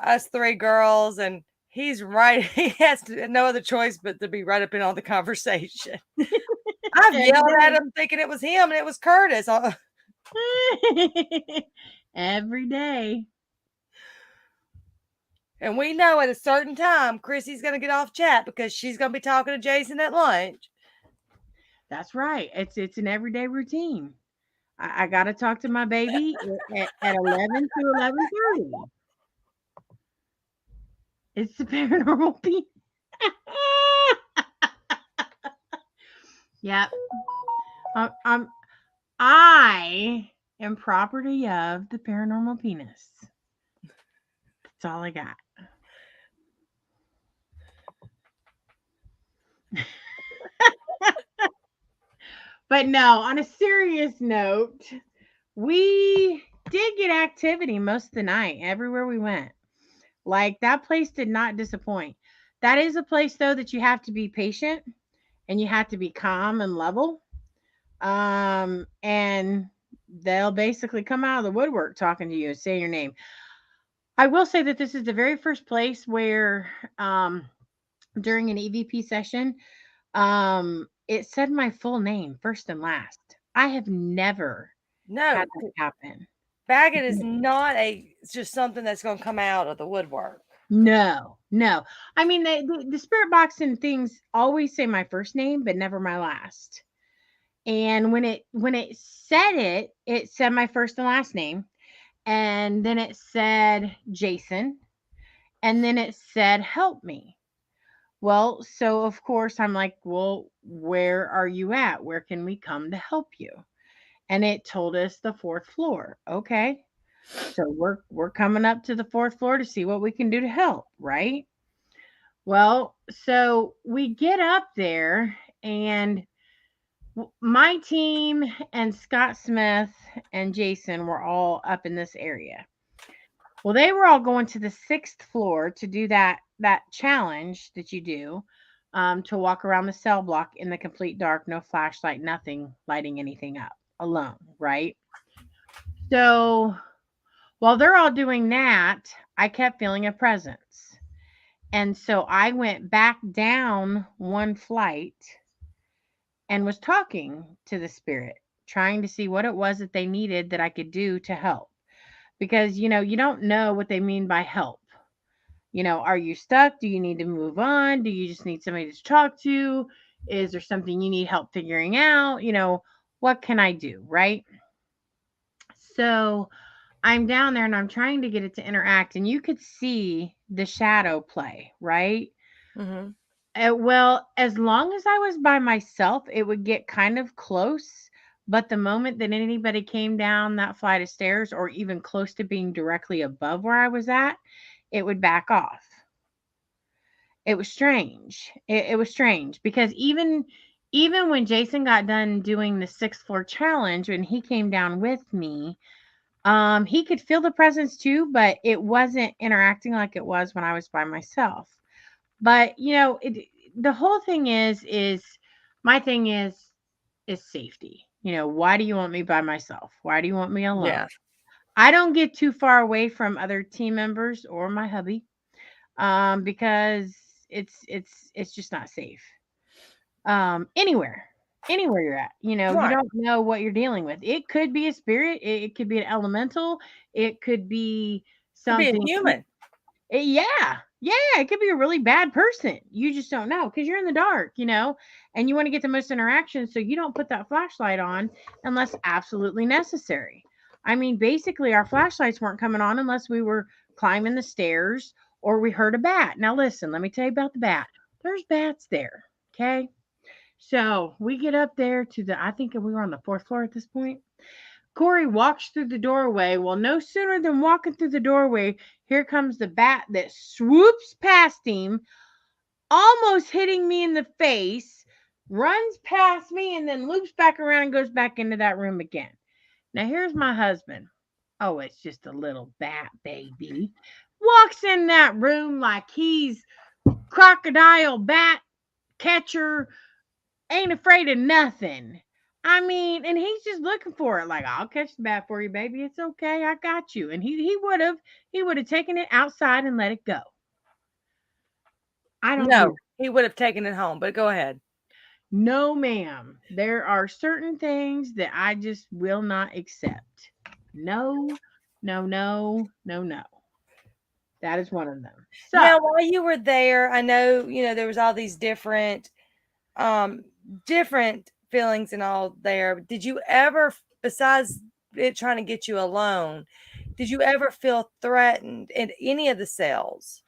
Speaker 2: us three girls, and he's right. He has no other choice but to be right up in on the conversation. I've yelled at him thinking it was him and it was Curtis.
Speaker 1: Every day.
Speaker 2: And we know at a certain time, Chrissy's going to get off chat because she's going to be talking to Jason at lunch.
Speaker 1: That's right. It's an everyday routine. I got to talk to my baby at 11 to 11:30. It's the paranormal piece. Yep. I am property of the paranormal penis. That's all I got. But no, on a serious note, we did get activity most of the night everywhere we went. Like that place did not disappoint. That is a place though that you have to be patient and you have to be calm and level. And they'll basically come out of the woodwork talking to you and say your name. I will say that this is the very first place where during an EVP session, it said my full name first and last. I have never had
Speaker 2: No,
Speaker 1: that happen.
Speaker 2: Baggett is not it's just something that's going to come out of the woodwork.
Speaker 1: No. I mean, the spirit box and things always say my first name, but never my last. And when it said it said my first and last name, and then it said Jason, and then it said help me. Well, so of course I'm like, well, where are you at? Where can we come to help you? And it told us the fourth floor. Okay. So we're coming up to the fourth floor to see what we can do to help, right? Well, so we get up there and my team and Scott Smith and Jason were all up in this area. Well, they were all going to the sixth floor to do that challenge that you do, to walk around the cell block in the complete dark, no flashlight, nothing lighting anything up, alone, right? So while they're all doing that, I kept feeling a presence. And so I went back down one flight and was talking to the spirit, trying to see what it was that they needed that I could do to help. Because, you don't know what they mean by help. Are you stuck? Do you need to move on? Do you just need somebody to talk to? Is there something you need help figuring out? What can I do? Right. So I'm down there and I'm trying to get it to interact, and you could see the shadow play, right?
Speaker 2: Mm-hmm.
Speaker 1: Well, as long as I was by myself, it would get kind of close. But the moment that anybody came down that flight of stairs or even close to being directly above where I was at, it would back off. It was strange. It was strange because even when Jason got done doing the sixth floor challenge, when he came down with me, he could feel the presence too, but it wasn't interacting like it was when I was by myself. But the whole thing is my thing is safety. Why do you want me by myself? Why do you want me alone?
Speaker 2: Yeah.
Speaker 1: I don't get too far away from other team members or my hubby, because it's just not safe. Anywhere you're at, you
Speaker 2: Right.
Speaker 1: don't know what you're dealing with. It could be a spirit, it could be an elemental, it could be
Speaker 2: Could be a
Speaker 1: something.
Speaker 2: human.
Speaker 1: Yeah, it could be a really bad person. You just don't know because you're in the dark, and you want to get the most interaction, so you don't put that flashlight on unless absolutely necessary. I mean, basically, our flashlights weren't coming on unless we were climbing the stairs or we heard a bat. Now, listen, let me tell you about the bat. There's bats there, okay? So we get up there I think we were on the fourth floor at this point. Corey walks through the doorway. Well, no sooner than walking through the doorway, here comes the bat that swoops past him, almost hitting me in the face, runs past me, and then loops back around and goes back into that room again. Now, here's my husband. Oh, it's just a little bat baby. Walks in that room like he's crocodile bat catcher, ain't afraid of nothing. I mean, and he's just looking for it. Like, I'll catch the bat for you, baby. It's okay. I got you. And he would have taken it outside and let it go. I don't do
Speaker 2: No, he would have taken it home, but go ahead.
Speaker 1: No, ma'am. There are certain things that I just will not accept. No, no, no, no, no. That is one of them. So,
Speaker 2: Now, while you were there, I know, there was all these different feelings and all there. Did you ever, besides it trying to get you alone, did you ever feel threatened in any of the cells?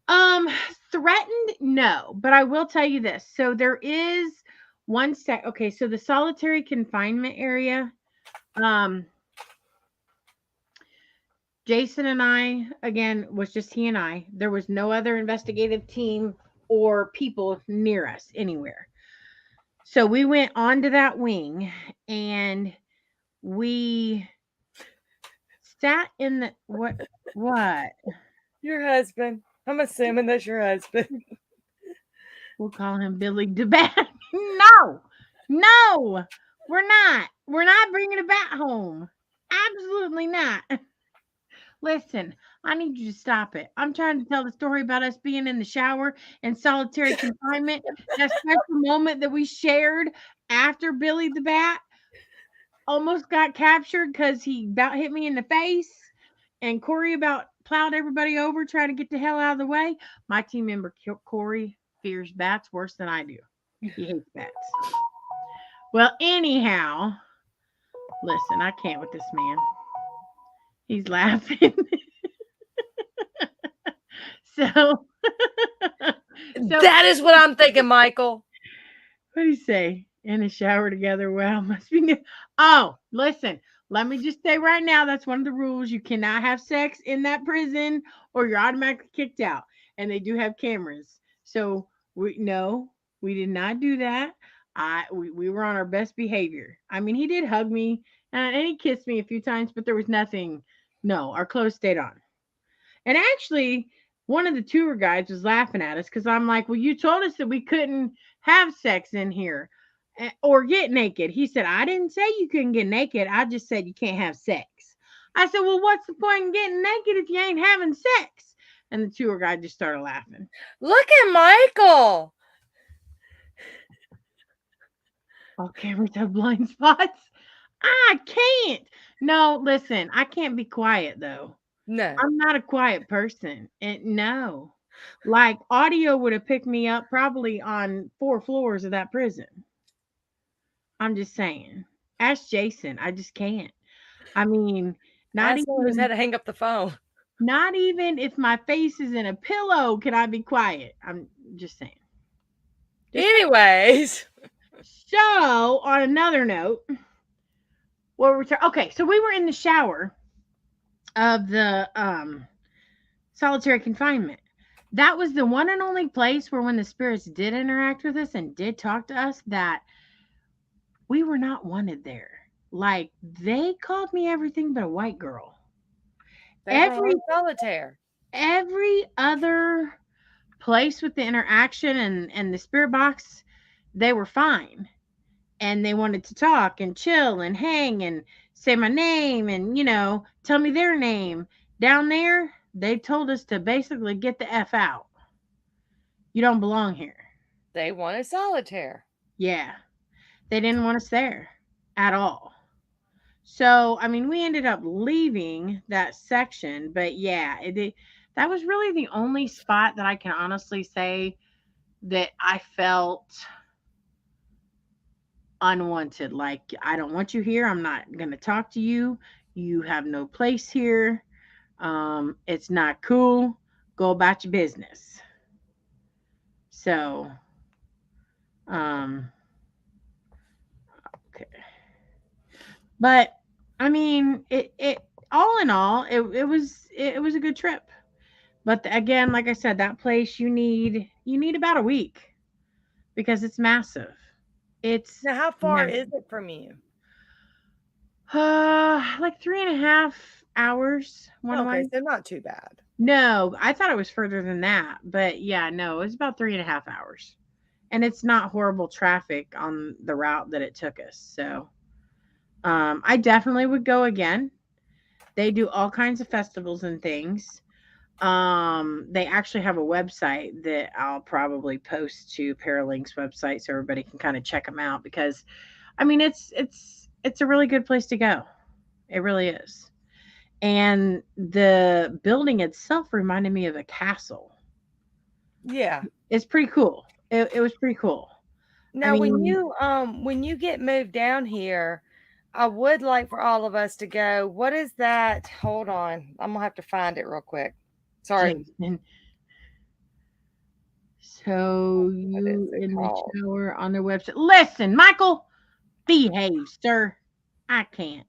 Speaker 1: um, threatened, no, but I will tell you this. So there is one sec. Okay, so the solitary confinement area, um, Jason and I, again, was just he and I. There was no other investigative team or people near us anywhere. So we went onto that wing and we sat in the what?
Speaker 2: Your husband. I'm assuming that's your husband.
Speaker 1: We'll call him Billy DeBat. No, no, we're not. We're not bringing a bat home. Absolutely not. Listen, I need you to stop it. I'm trying to tell the story about us being in the shower in solitary confinement. That special moment that we shared after Billy the Bat almost got captured because he about hit me in the face, and Corey about plowed everybody over trying to get the hell out of the way. My team member Corey fears bats worse than I do. He hates bats. Well, anyhow, listen, I can't with this man. He's laughing. so,
Speaker 2: That is what I'm thinking, Michael.
Speaker 1: What do you say? In the shower together? Wow, must be new. Oh, listen, let me just say right now, that's one of the rules. You cannot have sex in that prison or you're automatically kicked out. And they do have cameras. So we did not do that. We were on our best behavior. I mean, he did hug me and he kissed me a few times, but there was nothing. No, our clothes stayed on. And actually, one of the tour guides was laughing at us because I'm like, well, you told us that we couldn't have sex in here or get naked. He said, I didn't say you couldn't get naked. I just said you can't have sex. I said, well, what's the point in getting naked if you ain't having sex? And the tour guide just started laughing.
Speaker 2: Look at Michael.
Speaker 1: All cameras have blind spots. I can't. No, listen, I can't be quiet though.
Speaker 2: No.
Speaker 1: I'm not a quiet person. No. Like audio would have picked me up probably on 4 floors of that prison. I'm just saying. Ask Jason. I just can't. I mean, not
Speaker 2: That's who's
Speaker 1: even
Speaker 2: had to hang up the phone.
Speaker 1: not even if my face is in a pillow can I be quiet. I'm just saying.
Speaker 2: Anyways.
Speaker 1: So, on another note, okay, so we were in the shower of the solitary confinement. That was the one and only place where when the spirits did interact with us and did talk to us that we were not wanted there. Like they called me everything but a white girl.
Speaker 2: Solitaire.
Speaker 1: Every other place with the interaction and the spirit box, they were fine. And they wanted to talk and chill and hang and say my name and, tell me their name. Down there, they told us to basically get the F out. You don't belong here.
Speaker 2: They wanted solitaire.
Speaker 1: Yeah. They didn't want us there at all. So, I mean, we ended up leaving that section, but yeah, that was really the only spot that I can honestly say that I felt unwanted. Like, I don't want you here. I'm not going to talk to you. You have no place here. It's not cool. Go about your business. So, okay. But I mean, it all in all, it was a good trip. But again, like I said, that place you need about a week because it's massive. It's
Speaker 2: Now, how far is
Speaker 1: massive.
Speaker 2: it from you?
Speaker 1: Like 3.5 hours one
Speaker 2: Okay,
Speaker 1: way.
Speaker 2: so not too bad.
Speaker 1: No, I thought it was further than that, but yeah, no, it's about 3.5 hours, and it's not horrible traffic on the route that it took us. So, I definitely would go again. They do all kinds of festivals and things. They actually have a website that I'll probably post to Paralinx website so everybody can kind of check them out because I mean it's a really good place to go. It really is. And the building itself reminded me of a castle.
Speaker 2: Yeah.
Speaker 1: It's pretty cool. It was pretty cool. I
Speaker 2: Now,
Speaker 1: mean,
Speaker 2: when you get moved down here, I would like for all of us to go. What is that? Hold on. I'm gonna have to find it real quick. Sorry.
Speaker 1: Jason. So
Speaker 2: What is
Speaker 1: you
Speaker 2: it
Speaker 1: in the
Speaker 2: called?
Speaker 1: shower on their website. Listen, Michael, behave, sir. I can't.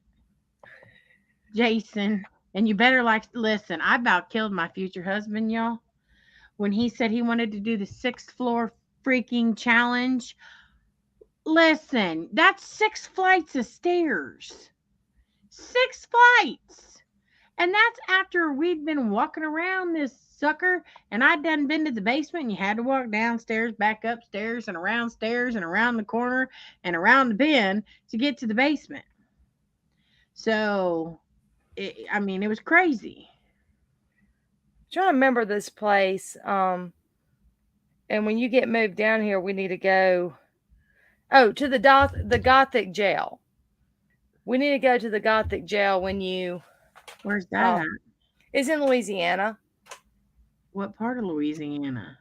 Speaker 1: Jason, and you better like listen. I about killed my future husband, y'all, when he said he wanted to do the sixth floor freaking challenge. Listen, that's 6 flights of stairs. 6 flights. And that's after we'd been walking around this sucker and I'd done been to the basement and you had to walk downstairs, back upstairs and around the corner and around the bend to get to the basement. So, I mean, it was crazy.
Speaker 2: Trying to remember this place. And when you get moved down here, we need to go. Oh, to the Gothic jail. We need to go to the Gothic jail when you.
Speaker 1: Where's that
Speaker 2: Um,
Speaker 1: at?
Speaker 2: it's in Louisiana.
Speaker 1: What part of Louisiana?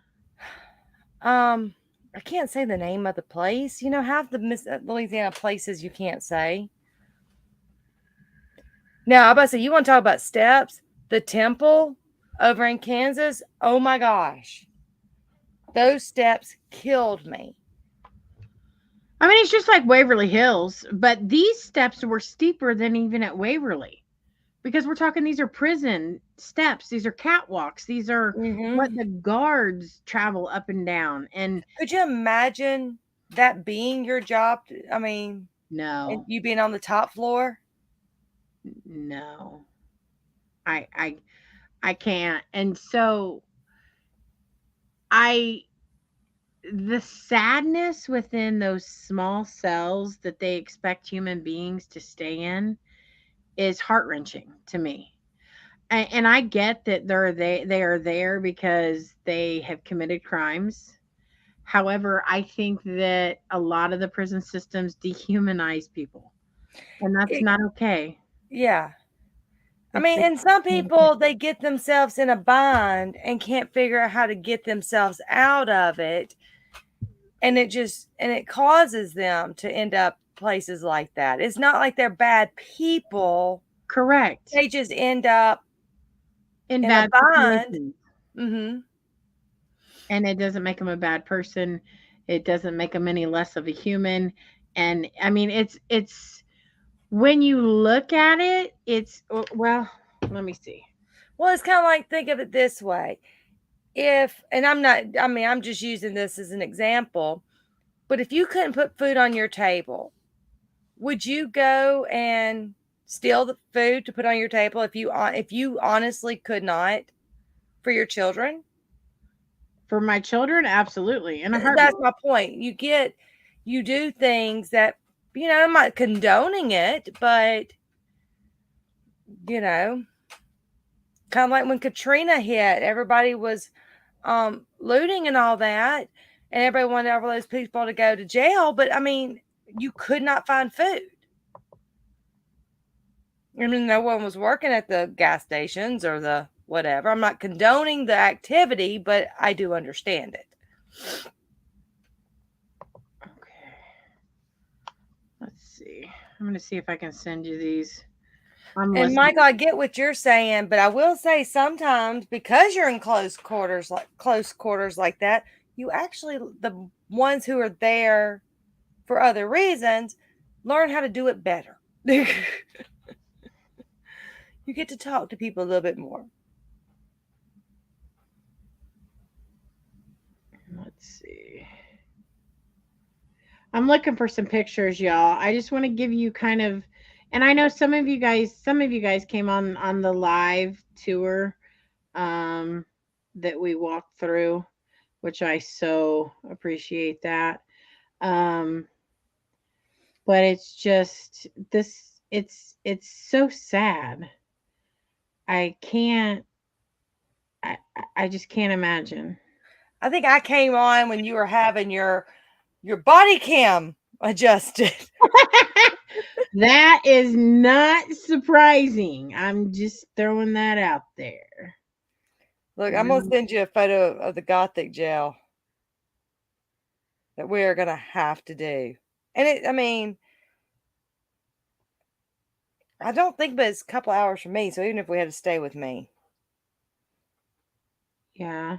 Speaker 2: I can't say the name of the place. You know, half the Louisiana places you can't say. Now, I'm about to say, you want to talk about steps? The temple over in Kansas. Oh my gosh, those steps killed me.
Speaker 1: I mean, it's just like Waverly Hills, but these steps were steeper than even at Waverly because we're talking these are prison steps, these are catwalks, these are what
Speaker 2: Hmm.
Speaker 1: the guards travel up and down. And
Speaker 2: Could you imagine that being your job? I mean, and
Speaker 1: no,
Speaker 2: you being on the top floor.
Speaker 1: no, I, I, I can't. And so I, the sadness within those small cells that they expect human beings to stay in is heart wrenching to me. And I get that they are there because they have committed crimes. However, I think that a lot of the prison systems dehumanize people, and that's
Speaker 2: It,
Speaker 1: not okay.
Speaker 2: yeah. I
Speaker 1: It's
Speaker 2: mean,
Speaker 1: it's
Speaker 2: and some
Speaker 1: not okay.
Speaker 2: people they get themselves in a bind and can't figure out how to get themselves out of it, and it causes them to end up places like that. It's not like they're bad people.
Speaker 1: Correct.
Speaker 2: They just end up
Speaker 1: In
Speaker 2: in a
Speaker 1: bad
Speaker 2: bind.
Speaker 1: situations,
Speaker 2: Mhm.
Speaker 1: and it doesn't make them a bad person. It doesn't make them any less of a human. And I mean, it's when you look at it, it's well. Let me see.
Speaker 2: Well, it's kind of like, think of it this way. If and I'm not I mean, I'm just using this as an example, but if you couldn't put food on your table, would you go and steal the food to put on your table if you honestly could not for your children?
Speaker 1: For my children, absolutely, in a
Speaker 2: That's
Speaker 1: heartbeat.
Speaker 2: my point. You do things that, I'm not condoning it, but you know, kind of like when Katrina hit, everybody was looting and all that, and everybody wanted all those people to go to jail. But I mean, you could not find food. I mean, no one was working at the gas stations or the whatever. I'm not condoning the activity, but I do understand it.
Speaker 1: Okay. Let's see. I'm going to see if I can send you these. I'm
Speaker 2: And
Speaker 1: listening.
Speaker 2: Michael, I get what you're saying, but I will say sometimes because you're in close quarters like that, you actually the ones who are there for other reasons learn how to do it better. You get to talk to people a little bit more.
Speaker 1: Let's see. I'm looking for some pictures, y'all. I just want to give you kind of, and I know some of you guys came on the live tour um, that we walked through, which I so appreciate that. Um, but it's just this, it's so sad. I can't, I just can't imagine.
Speaker 2: I think I came on when you were having your body cam adjusted.
Speaker 1: That is not surprising. I'm just throwing that out there.
Speaker 2: Look, I'm gonna
Speaker 1: Mm,
Speaker 2: send you a photo of the Gothic gel that we are gonna have to do. And I mean, I don't think, but it's a couple hours from me. So even if we had to stay with me,
Speaker 1: yeah.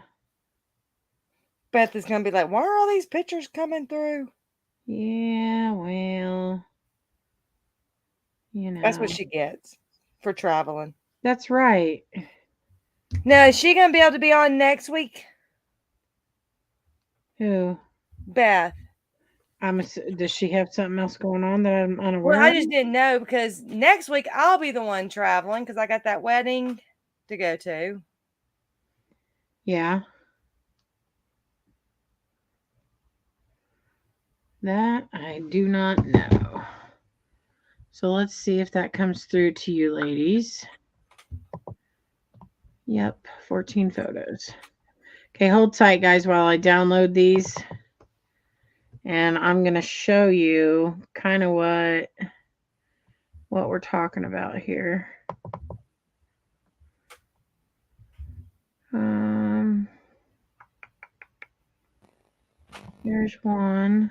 Speaker 2: Beth is gonna be like, "Why are all these pictures coming through?"
Speaker 1: Yeah, well, you
Speaker 2: That's what
Speaker 1: know.
Speaker 2: she gets for traveling.
Speaker 1: That's right.
Speaker 2: Now, is she gonna be able to be on next week,
Speaker 1: Who?
Speaker 2: Beth?
Speaker 1: Does she have something else going on that I'm
Speaker 2: Well,
Speaker 1: unaware
Speaker 2: I
Speaker 1: of?
Speaker 2: just didn't know because next week I'll be the one traveling because I got that wedding to go to.
Speaker 1: Yeah. That I do not know. So let's see if that comes through to you ladies. Yep, 14 photos. Okay, hold tight guys while I download these. And I'm going to show you kind of what we're talking about here. Um Here's one.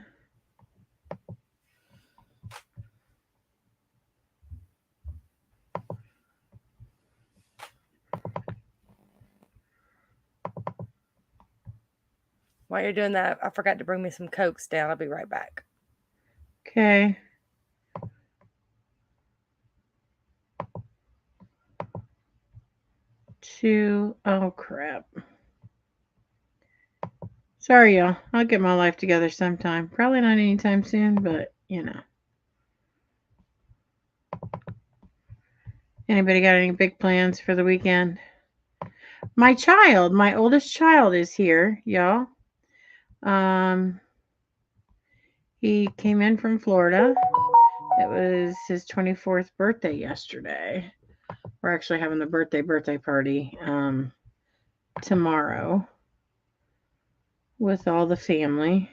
Speaker 2: While you're doing that, I forgot to bring me some Cokes down. I'll be right back.
Speaker 1: Okay. Oh crap. Sorry, y'all. I'll get my life together sometime. Probably not anytime soon, but you know. Anybody got any big plans for the weekend? My oldest child is here, y'all. Um, he came in from Florida. It was his 24th birthday yesterday. We're actually having the birthday party tomorrow with all the family.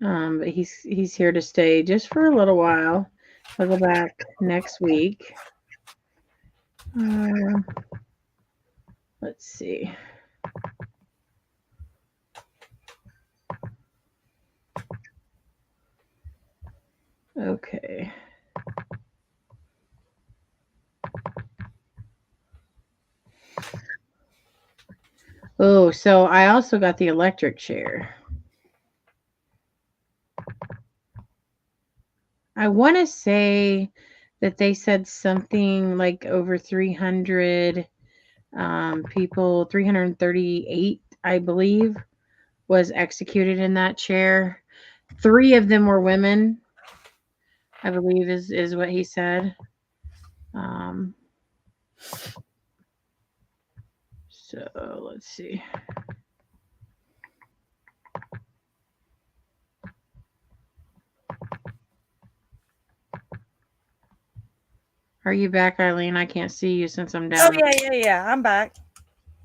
Speaker 1: But he's here to stay just for a little while. I'll go back next week. Let's see. Okay. Oh, so I also got the electric chair. I want to say that they said something like over 300 people, 338, I believe, was executed in that chair. 3 of them were women, I believe is what he said. Um, so let's see. Are you back, Eileen? I can't see you since I'm
Speaker 2: Oh
Speaker 1: down.
Speaker 2: yeah. I'm back.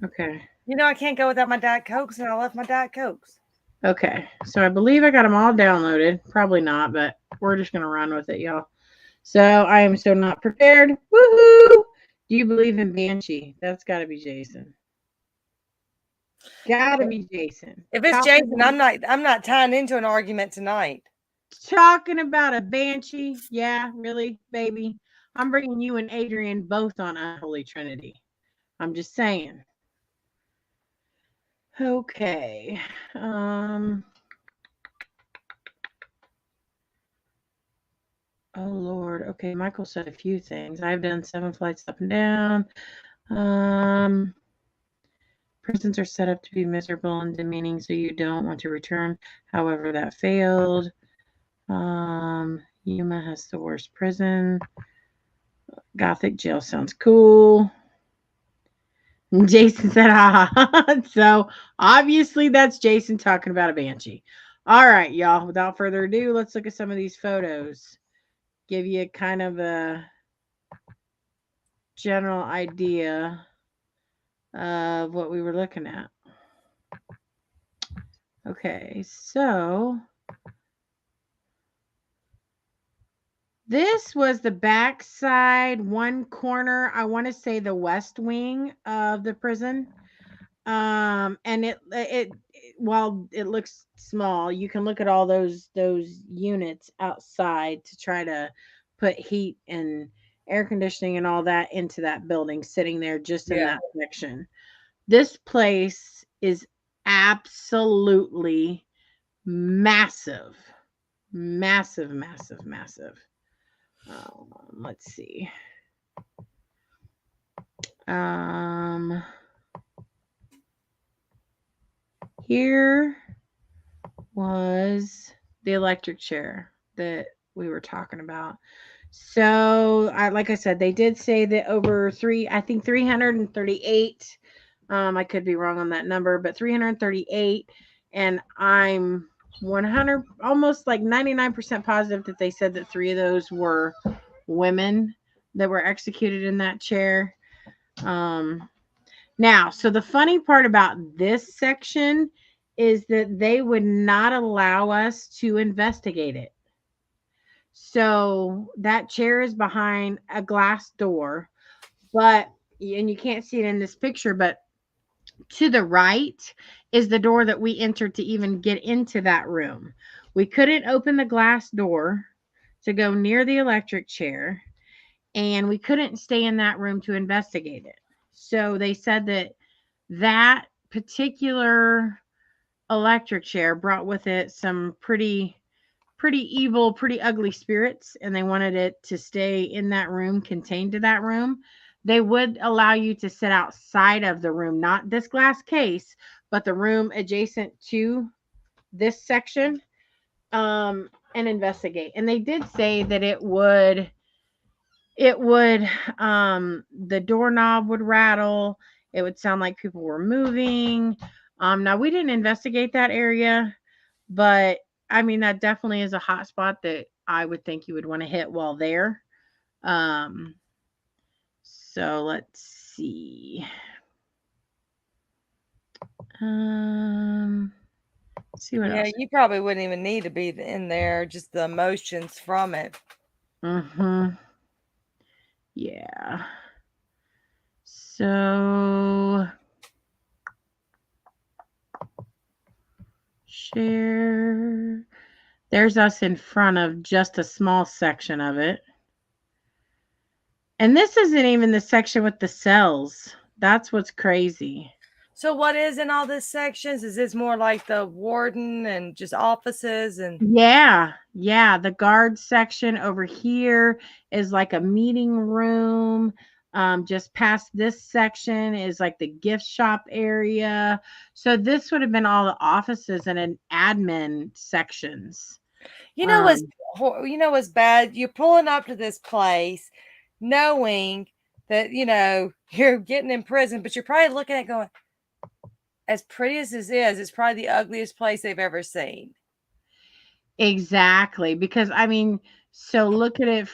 Speaker 1: Okay.
Speaker 2: You know I can't go without my Diet Cokes, and I left my Diet Cokes.
Speaker 1: Okay. So I believe I got them all downloaded. Probably not, but we're just gonna run with it, y'all. So I am so not prepared. Woohoo! Do you believe in Banshee? That's got to be Jason. Gotta be Jason.
Speaker 2: If it's Jason, I'm not tying into an argument tonight.
Speaker 1: Talking about a Banshee. Yeah, really, baby. I'm bringing you and Adrian both on Unholy Trinity. I'm just saying. Okay. Oh Lord. Okay, Michael said a few things. I've done 7 flights up and down. prisons are set up to be miserable and demeaning, so you don't want to return. However, that failed. Yuma has the worst prison. Gothic jail sounds cool. Jason said, haha. So obviously that's Jason talking about a banshee. All right, y'all. Without further ado, let's look at some of these photos. Give you kind of a general idea of what we were looking at. Okay, so this was the backside, one corner, I want to say the west wing of the prison. And it while it looks small, you can look at all those units outside to try to put heat and air conditioning and all that into that building sitting there just in
Speaker 2: Yeah.
Speaker 1: that section. This place is absolutely massive. Massive, massive, massive. Let's see. Here was the electric chair that we were talking about. So, like I said, they did say that over 338. I could be wrong on that number, but 338, and I'm 100, almost like 99% positive that they said that 3 of those were women that were executed in that chair. Now, so the funny part about this section is that they would not allow us to investigate it. So that chair is behind a glass door, and you can't see it in this picture, but to the right is the door that we entered to even get into that room. We couldn't open the glass door to go near the electric chair, and we couldn't stay in that room to investigate it. So they said that particular electric chair brought with it some pretty evil, pretty ugly spirits, and they wanted it to stay in that room, contained to that room. They would allow you to sit outside of the room, not this glass case, but the room adjacent to this section, and investigate. And they did say that the doorknob would rattle. It would sound like people were moving. Now we didn't investigate that area, but I mean, that definitely is a hot spot that I would think you would want to hit while there. So let's see. See what
Speaker 2: Yeah,
Speaker 1: else.
Speaker 2: you probably wouldn't even need to be in there, just the emotions from it.
Speaker 1: Yeah. So share. There's us in front of just a small section of it. And this isn't even the section with the cells. That's what's crazy.
Speaker 2: So what is in all these sections? Is this more like the warden and just offices and
Speaker 1: Yeah. The guard section over here is like a meeting room. Just past this section is like the gift shop area. So this would have been all the offices and an admin sections.
Speaker 2: you know what's bad? You're pulling up to this place knowing that you're getting in prison, but you're probably looking at going, as pretty as this is, it's probably the ugliest place they've ever seen.
Speaker 1: Exactly. Because I mean, so look at it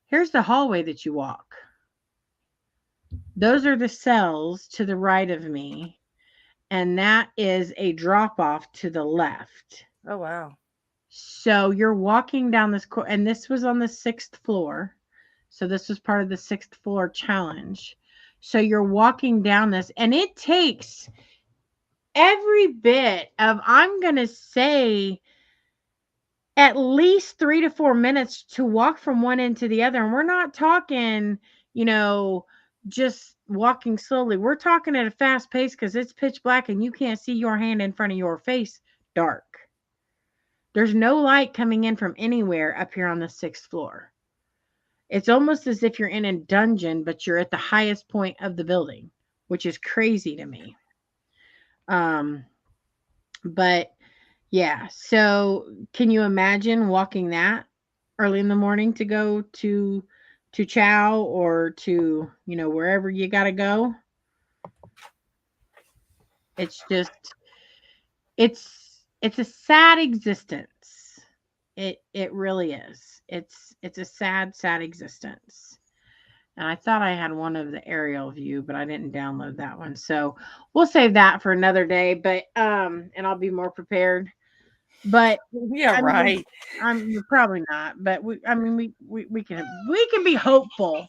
Speaker 1: here's the hallway that you walk. Those are the cells to the right of me. And that is a drop off to the left.
Speaker 2: Oh, wow.
Speaker 1: So you're walking down this and this was on the 6th floor. So this was part of the 6th floor challenge. So you're walking down this, and it takes every bit of, I'm going to say, at least 3 to 4 minutes to walk from one end to the other. And we're not talking, just walking slowly. We're talking at a fast pace because it's pitch black and you can't see your hand in front of your face. Dark. There's no light coming in from anywhere up here on the 6th floor. It's almost as if you're in a dungeon, but you're at the highest point of the building, which is crazy to me. Um, but yeah, so can you imagine walking that early in the morning to go to chow or to, wherever you got to go? It's just it's a sad existence. It really is. It's a sad existence. And I thought I had one of the aerial view, but I didn't download that one. So we'll save that for another day, but and I'll be more prepared. But
Speaker 2: Yeah,
Speaker 1: I mean,
Speaker 2: right.
Speaker 1: I'm probably not, but we can be hopeful.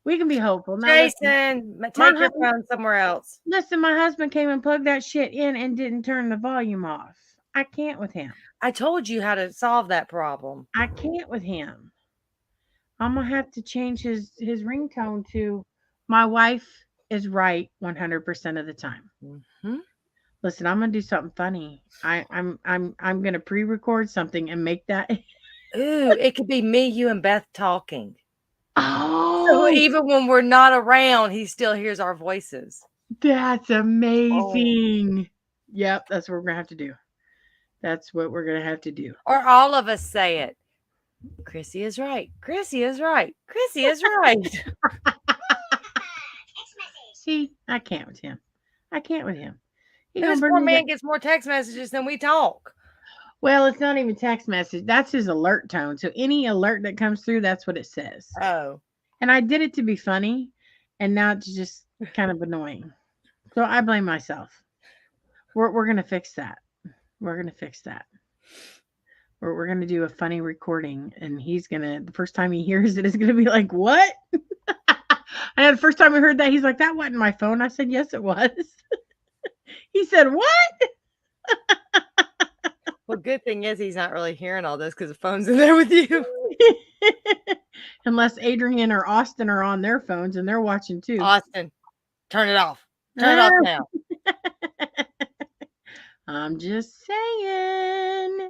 Speaker 1: We can be hopeful. Now
Speaker 2: Jason,
Speaker 1: my
Speaker 2: take your phone somewhere else.
Speaker 1: listen, my husband came and plugged that shit in and didn't turn the volume off. I can't with him.
Speaker 2: I told you how to solve that problem.
Speaker 1: I can't with him. I'm gonna have to change his ringtone to "My wife is right 100% of the time."
Speaker 2: Mm-hmm.
Speaker 1: Listen, I'm gonna do something funny. I'm gonna pre-record something and make that.
Speaker 2: Ooh, it could be me, you, and Beth talking. So
Speaker 1: Oh,
Speaker 2: even when we're not around, he still hears our voices.
Speaker 1: that's
Speaker 2: Oh.
Speaker 1: amazing. Yep, that's what we're gonna have to do. That's what we're gonna have to do.
Speaker 2: Or all of us say it. Chrissy is right. Chrissy is right. Chrissy is right.
Speaker 1: See, I can't with him. I can't with him. He
Speaker 2: This
Speaker 1: gonna bring
Speaker 2: poor
Speaker 1: me
Speaker 2: man
Speaker 1: that.
Speaker 2: gets more text messages than we talk.
Speaker 1: Well, it's not even text message. That's his alert tone. So any alert that comes through, that's what it says.
Speaker 2: Oh.
Speaker 1: And I did it to be funny, and now it's just kind of annoying. So I blame myself. We're gonna fix that. We're gonna fix that. We're gonna do a funny recording, and he's gonna the first time he hears it is gonna be like, "What?" I know the first time we heard that, he's like, "That wasn't my phone." I said, "Yes, it was." He said, "What?"
Speaker 2: Well, good thing is he's not really hearing all this because the phone's in there with you.
Speaker 1: Unless Adrian or Austin are on their phones and they're watching too.
Speaker 2: Austin, turn it off. Turn it off now.
Speaker 1: I'm just saying.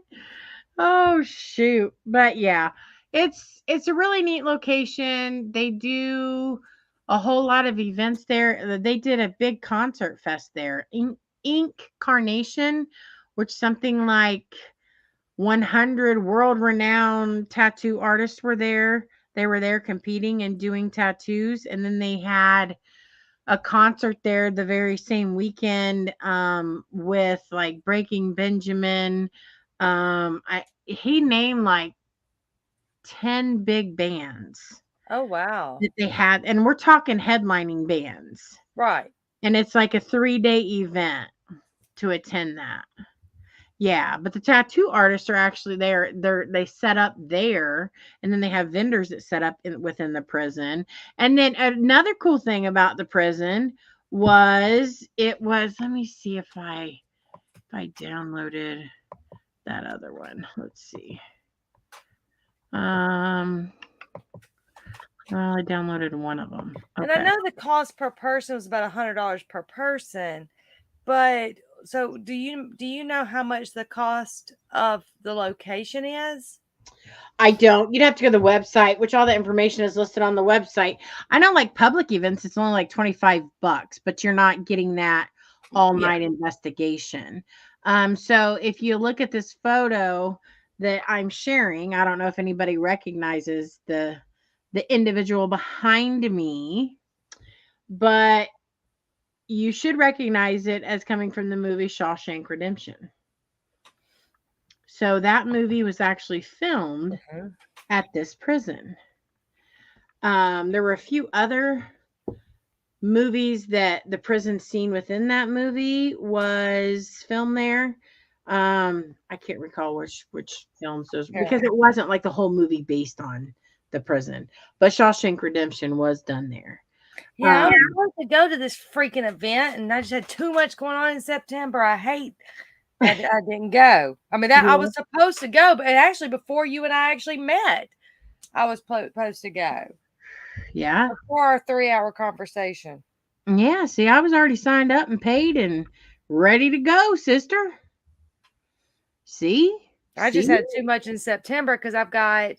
Speaker 1: Oh shoot. But yeah, it's a really neat location. They do a whole lot of events there. They did a big concert fest there. Ink Carnation, which something like 100 world-renowned tattoo artists were there. They were there competing and doing tattoos, and then they had a concert there the very same weekend with like Breaking Benjamin. He named like 10 big bands
Speaker 2: Oh, wow.
Speaker 1: that they had, and we're talking headlining bands.
Speaker 2: Right.
Speaker 1: And it's like a 3-day event to attend that. Yeah, but the tattoo artists are actually there. They set up there, and then they have vendors that set up within the prison. And then another cool thing about the prison was let me see if I downloaded that other one. Let's see. Well, I downloaded one of them.
Speaker 2: And I know the cost per person was about $100 per person, but so do you know how much the cost of the location is?
Speaker 1: I don't. You'd have to go to the website, which all the information is listed on the website. I know like public events, it's only like $25, but you're not getting that all night investigation. So if you look at this photo that I'm sharing, I don't know if anybody recognizes the individual behind me, but you should recognize it as coming from the movie Shawshank Redemption. So that movie was actually filmed at this prison. There were a few other movies that the prison scene within that movie was filmed there. I can't recall which films those because it wasn't like the whole movie based on the prison, but Shawshank Redemption was done there.
Speaker 2: Yeah, I wanted to go to this freaking event, and I just had too much going on in September. I didn't go. I mean, I was supposed to go, but actually, before you and I actually met, I was supposed to go.
Speaker 1: Yeah.
Speaker 2: Before our 3-hour conversation.
Speaker 1: Yeah. See, I was already signed up and paid and ready to go, sister. See?
Speaker 2: I just had too much in September because I've got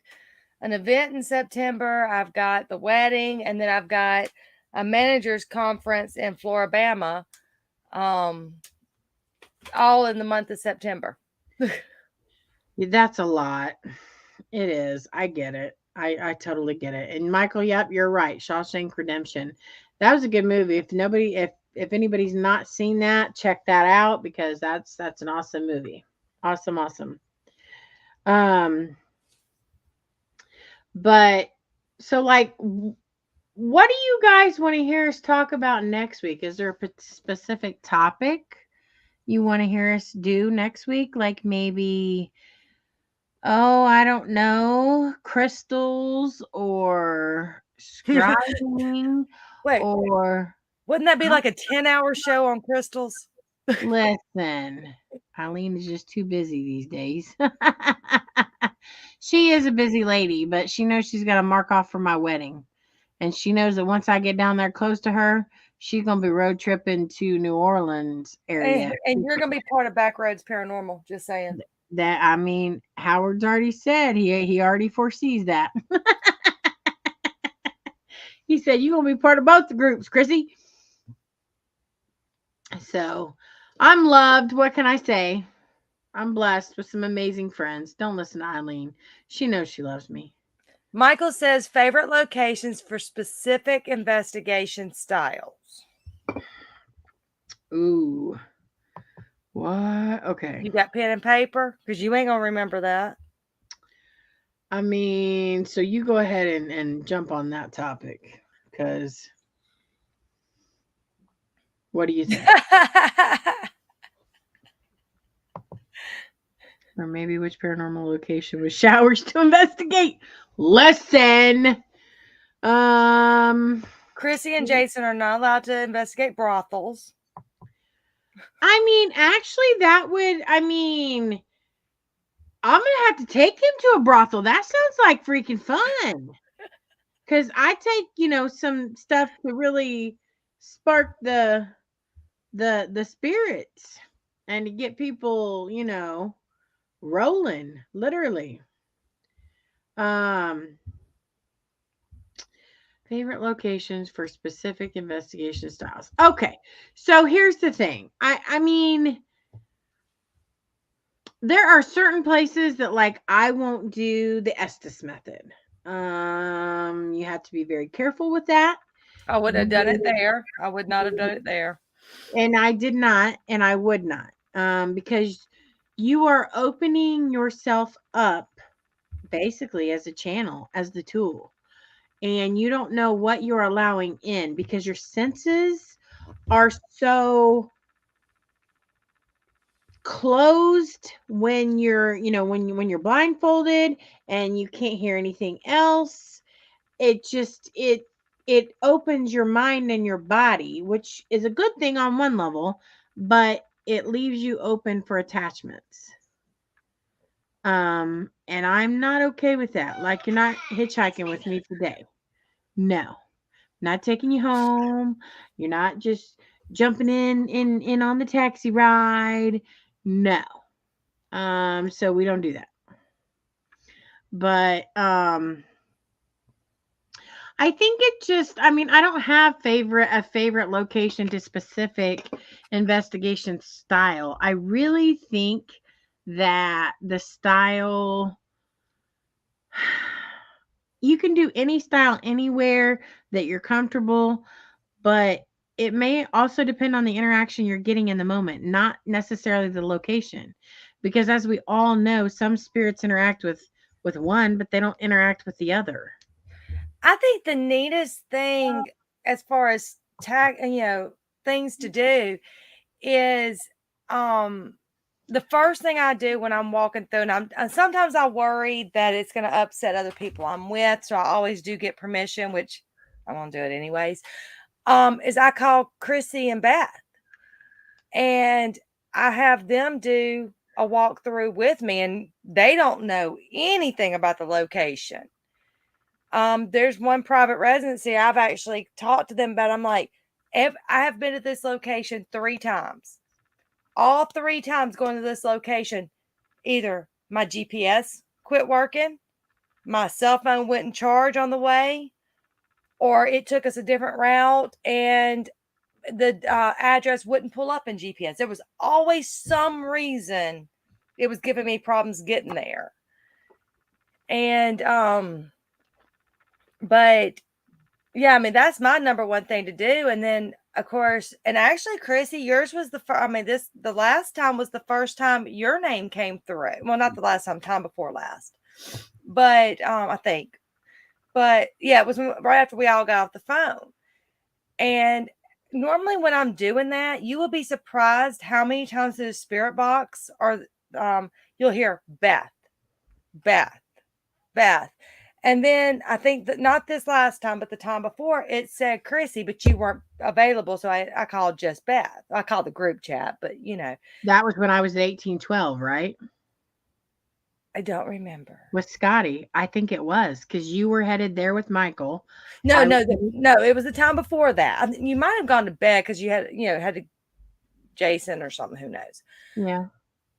Speaker 2: an event in September. I've got the wedding, and then I've got a managers conference in Floribama, all in the month of September.
Speaker 1: That's a lot. It is. I get it. I totally get it. And Michael, yep, you're right. Shawshank Redemption. That was a good movie. If anybody's not seen that, check that out because that's an awesome movie. Awesome, awesome. Um, but so like what do you guys want to hear us talk about next week? Is there a specific topic you want to hear us do next week? Like maybe, oh, I don't know, crystals or scrying
Speaker 2: Wait,
Speaker 1: or
Speaker 2: wouldn't that be like a 10-hour show on crystals?
Speaker 1: listen. Eileen is just too busy these days. She is a busy lady, but she knows she's got to mark off for my wedding. And she knows that once I get down there close to her, she's gonna be road tripping to New Orleans area.
Speaker 2: And you're going to be part of Backroads Paranormal, just saying.
Speaker 1: That I mean, Howard's already said he already foresees that. He said you're gonna be part of both the groups, Chrissy. So I'm loved. What can I say? I'm blessed with some amazing friends. Don't listen to Eileen. She knows she loves me.
Speaker 2: Michael says favorite locations for specific investigation styles.
Speaker 1: Ooh. What? Okay.
Speaker 2: You got pen and paper? Because you ain't going to remember that.
Speaker 1: I mean, so you go ahead and jump on that topic. Because what do you think? Or maybe which paranormal location with showers to investigate? Listen.
Speaker 2: Chrissy and Jason are not allowed to investigate brothels.
Speaker 1: I mean, actually, I'm gonna have to take him to a brothel. That sounds like freaking fun. Cause I take, some stuff to really spark the spirits and to get people, rolling, literally. Favorite locations for specific investigation styles. Okay, so here's the thing. I mean, there are certain places that like I won't do the Estes method. You have to be very careful with that.
Speaker 2: I would have done it there. I would not have done it there.
Speaker 1: And I did not, and I would not. Because you are opening yourself up basically as a channel, as the tool. And you don't know what you're allowing in because your senses are so closed when you're when you're blindfolded and you can't hear anything else. It opens your mind and your body, which is a good thing on one level, but it leaves you open for attachments. And I'm not okay with that. Like, you're not hitchhiking with me today. No, not taking you home. You're not just jumping in on the taxi ride. No. So we don't do that. But I think I don't have a favorite location to specific investigation style. I really think that the style, you can do any style anywhere that you're comfortable, but it may also depend on the interaction you're getting in the moment, not necessarily the location. Because as we all know, some spirits interact with one, but they don't interact with the other.
Speaker 2: I think the neatest thing as far as things to do is the first thing I do when I'm walking through, and sometimes I worry that it's going to upset other people I'm with, so I always do get permission, which I won't do it anyways, is I call Chrissy and Beth, and I have them do a walkthrough with me, and they don't know anything about the location. There's one private residency I've actually talked to them about. I'm like, I have been to this location 3 times. All 3 times going to this location, either my GPS quit working, my cell phone wouldn't charge on the way, or it took us a different route and the address wouldn't pull up in GPS. There was always some reason it was giving me problems getting there. And but yeah, I mean, that's my number one thing to do. And then, of course, and actually, Chrissy, yours was the first. I mean, the last time was the first time your name came through. Well, not the last time before last, but I think. But yeah, it was right after we all got off the phone. And normally, when I'm doing that, you will be surprised how many times the spirit box or you'll hear Beth, Beth, Beth. And then I think that not this last time, but the time before, it said Chrissy, but you weren't available. So I called just Beth. I called the group chat, but
Speaker 1: That was when I was at 1812, right?
Speaker 2: I don't remember.
Speaker 1: With Scotty. I think it was because you were headed there with Michael.
Speaker 2: No, it was the time before that. You might have gone to bed because you had to Jason or something. Who knows?
Speaker 1: Yeah.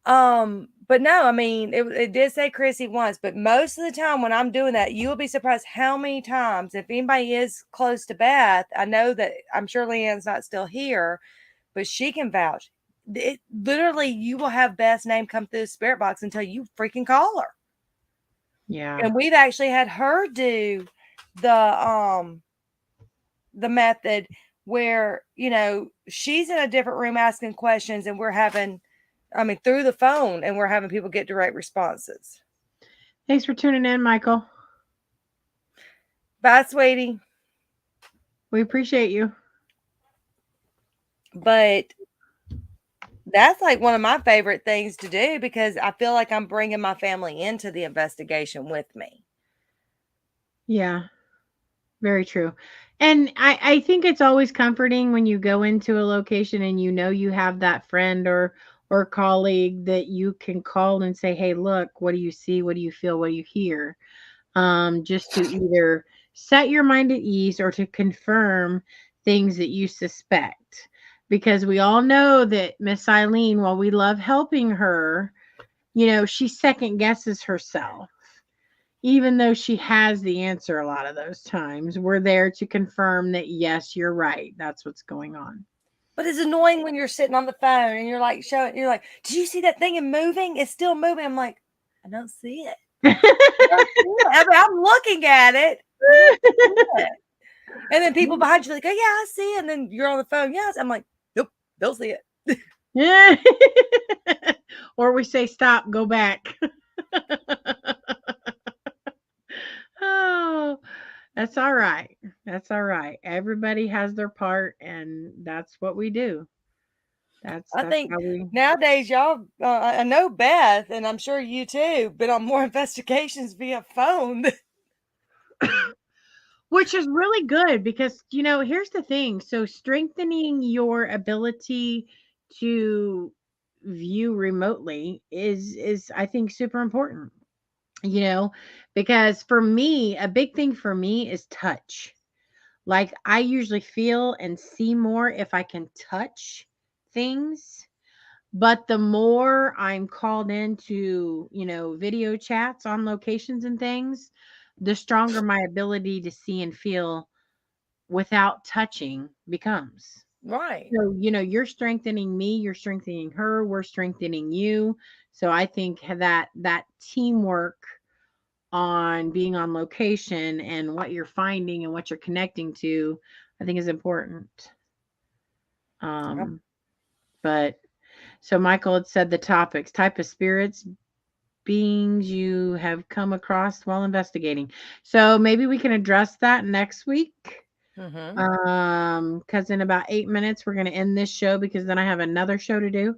Speaker 2: But no, I mean, it did say Chrissy once, but most of the time when I'm doing that, you'll be surprised how many times, if anybody is close to Beth, I know that I'm sure Leanne's not still here, but she can vouch. It literally, you will have Beth's name come through the spirit box until you freaking call her.
Speaker 1: Yeah.
Speaker 2: And we've actually had her do the method where, she's in a different room asking questions and we're having, through the phone, and we're having people get direct responses.
Speaker 1: Thanks for tuning in, Michael.
Speaker 2: Bye, sweetie.
Speaker 1: We appreciate you.
Speaker 2: But that's like one of my favorite things to do because I feel like I'm bringing my family into the investigation with me.
Speaker 1: Yeah, very true. And I think it's always comforting when you go into a location and you have that friend or colleague that you can call and say, hey, look, what do you see? What do you feel? What do you hear? Just to either set your mind at ease or to confirm things that you suspect. Because we all know that Miss Eileen, while we love helping her, she second guesses herself. Even though she has the answer a lot of those times, we're there to confirm that, yes, you're right. That's what's going on.
Speaker 2: But it's annoying when you're sitting on the phone and you're like, you're like, did you see that thing in moving? It's still moving. I'm like, I don't see it. I'm looking at it. And then people behind you are like, oh, yeah, I see it. And then you're on the phone. Yes. I'm like, nope, don't see it.
Speaker 1: Yeah. Or we say, stop, go back. Oh, that's all right. That's all right. Everybody has their part, and that's what we do.
Speaker 2: I think
Speaker 1: how we...
Speaker 2: nowadays, y'all, I know Beth, and I'm sure you too, been on more investigations via phone.
Speaker 1: Which is really good because, here's the thing. So strengthening your ability to view remotely is I think super important, because for me, a big thing for me is touch. Like I usually feel and see more if I can touch things. But the more I'm called into, video chats on locations and things, the stronger my ability to see and feel without touching becomes.
Speaker 2: Right.
Speaker 1: So, you're strengthening me, you're strengthening her, we're strengthening you. So I think that teamwork on being on location and what you're finding and what you're connecting to, I think is important. But so Michael had said the topics, type of spirits, beings you have come across while investigating. So maybe we can address that next week. Because in about 8 minutes we're going to end this show because then I have another show to do.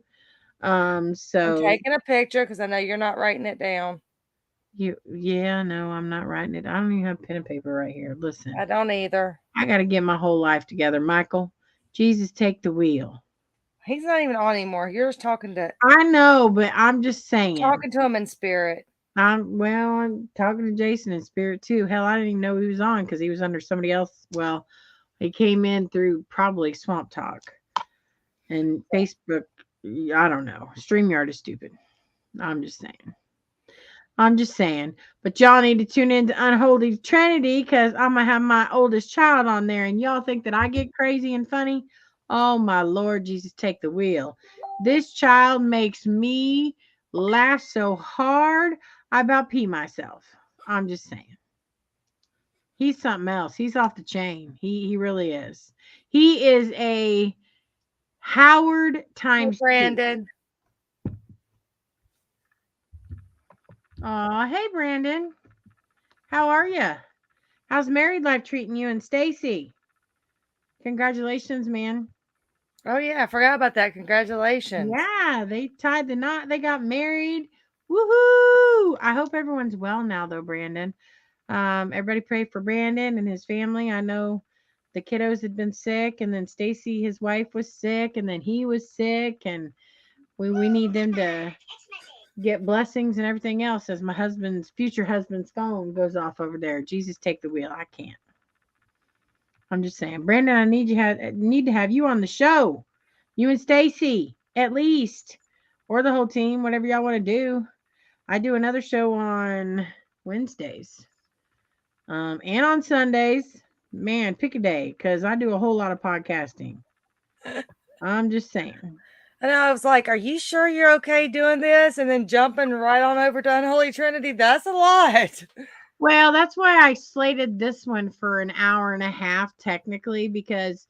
Speaker 1: So
Speaker 2: I'm taking a picture because I know you're not writing it down.
Speaker 1: No, I'm not writing it. I don't even have pen and paper right here. Listen,
Speaker 2: I don't either.
Speaker 1: I got to get my whole life together, Michael. Jesus, take the wheel.
Speaker 2: He's not even on anymore. You're just talking to.
Speaker 1: I know, but I'm just saying.
Speaker 2: Talking to him in spirit.
Speaker 1: I'm talking to Jason in spirit too. Hell, I didn't even know he was on because he was under somebody else. Well, he came in through probably Swamp Talk and Facebook. I don't know. StreamYard is stupid. I'm just saying. I'm just saying. But y'all need to tune in to Unholy Trinity because I'm going to have my oldest child on there. And y'all think that I get crazy and funny? Oh, my Lord Jesus, take the wheel. This child makes me laugh so hard, I about pee myself. I'm just saying. He's something else. He's off the chain. He really is. He is a Howard
Speaker 2: Hey,
Speaker 1: times two.
Speaker 2: Brandon.
Speaker 1: Oh, hey Brandon. How are you? How's married life treating you and Stacy? Congratulations, man.
Speaker 2: Oh yeah, I forgot about that. Congratulations.
Speaker 1: Yeah, they tied the knot. They got married. Woohoo! I hope everyone's well now though, Brandon. Everybody pray for Brandon and his family. I know the kiddos had been sick, and then Stacy, his wife, was sick, and then he was sick, and we need them to get blessings and everything else as my husband's future husband's phone goes off over there. Jesus, take the wheel. I can't. I'm just saying, Brandon, I need to have you on the show. You and Stacy, at least, or the whole team, whatever y'all want to do. I do another show on Wednesdays, and on Sundays. Man, pick a day because I do a whole lot of podcasting. I'm just saying.
Speaker 2: And I was like, "Are you sure you're okay doing this?" And then jumping right on over to Unholy Trinity. That's a lot.
Speaker 1: Well, that's why I slated this one for an hour and a half, technically, because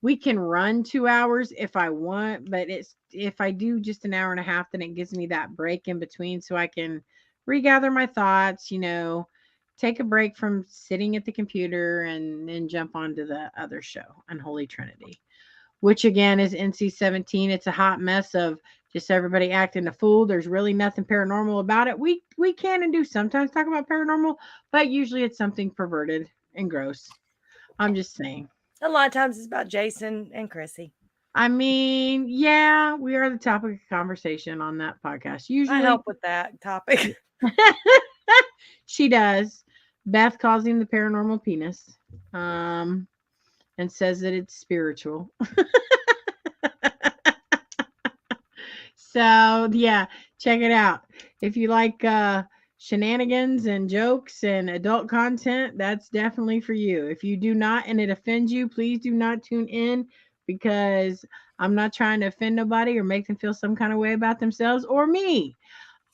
Speaker 1: we can run 2 hours if I want, but it's if I do just an hour and a half, then it gives me that break in between so I can regather my thoughts, take a break from sitting at the computer and then jump onto the other show, Unholy Trinity, which again is NC-17. It's a hot mess of just everybody acting a fool. There's really nothing paranormal about it. We can and do sometimes talk about paranormal, but usually it's something perverted and gross. I'm just saying.
Speaker 2: A lot of times it's about Jason and Chrissy.
Speaker 1: I mean, yeah, we are the topic of conversation on that podcast.
Speaker 2: I
Speaker 1: Usually
Speaker 2: help with that topic.
Speaker 1: she does. Beth calls him the paranormal penis. And says that it's spiritual. So yeah, check it out. If you like shenanigans and jokes and adult content, that's definitely for you. If you do not and it offends you, please do not tune in because I'm not trying to offend nobody or make them feel some kind of way about themselves or me.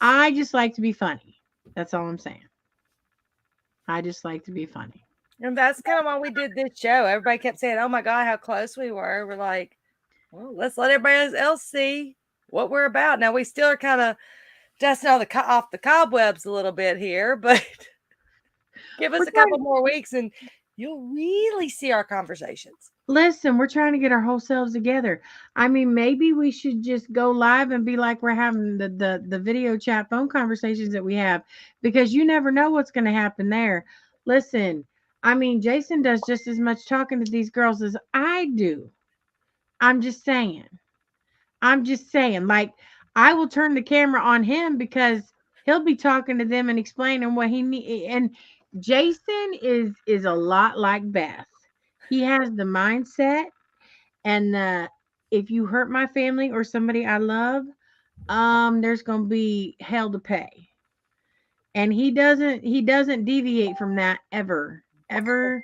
Speaker 1: I just like to be funny. That's all I'm saying. I just like to be funny.
Speaker 2: And that's kind of why we did this show. Everybody kept saying, "Oh my God, how close we were." We're like, well, let's let everybody else see what we're about. Now we still are kind of dusting off the cobwebs a little bit here, but give us a couple more weeks and you'll really see our conversations.
Speaker 1: Listen, we're trying to get our whole selves together. I mean, maybe we should just go live and be like we're having the video chat phone conversations that we have because you never know what's going to happen there. Listen, I mean, Jason does just as much talking to these girls as I do. I'm just saying. I'm just saying. Like, I will turn the camera on him because he'll be talking to them and explaining what he need. And Jason is a lot like Beth. He has the mindset and if you hurt my family or somebody I love, there's gonna be hell to pay. And he doesn't deviate from that ever, ever,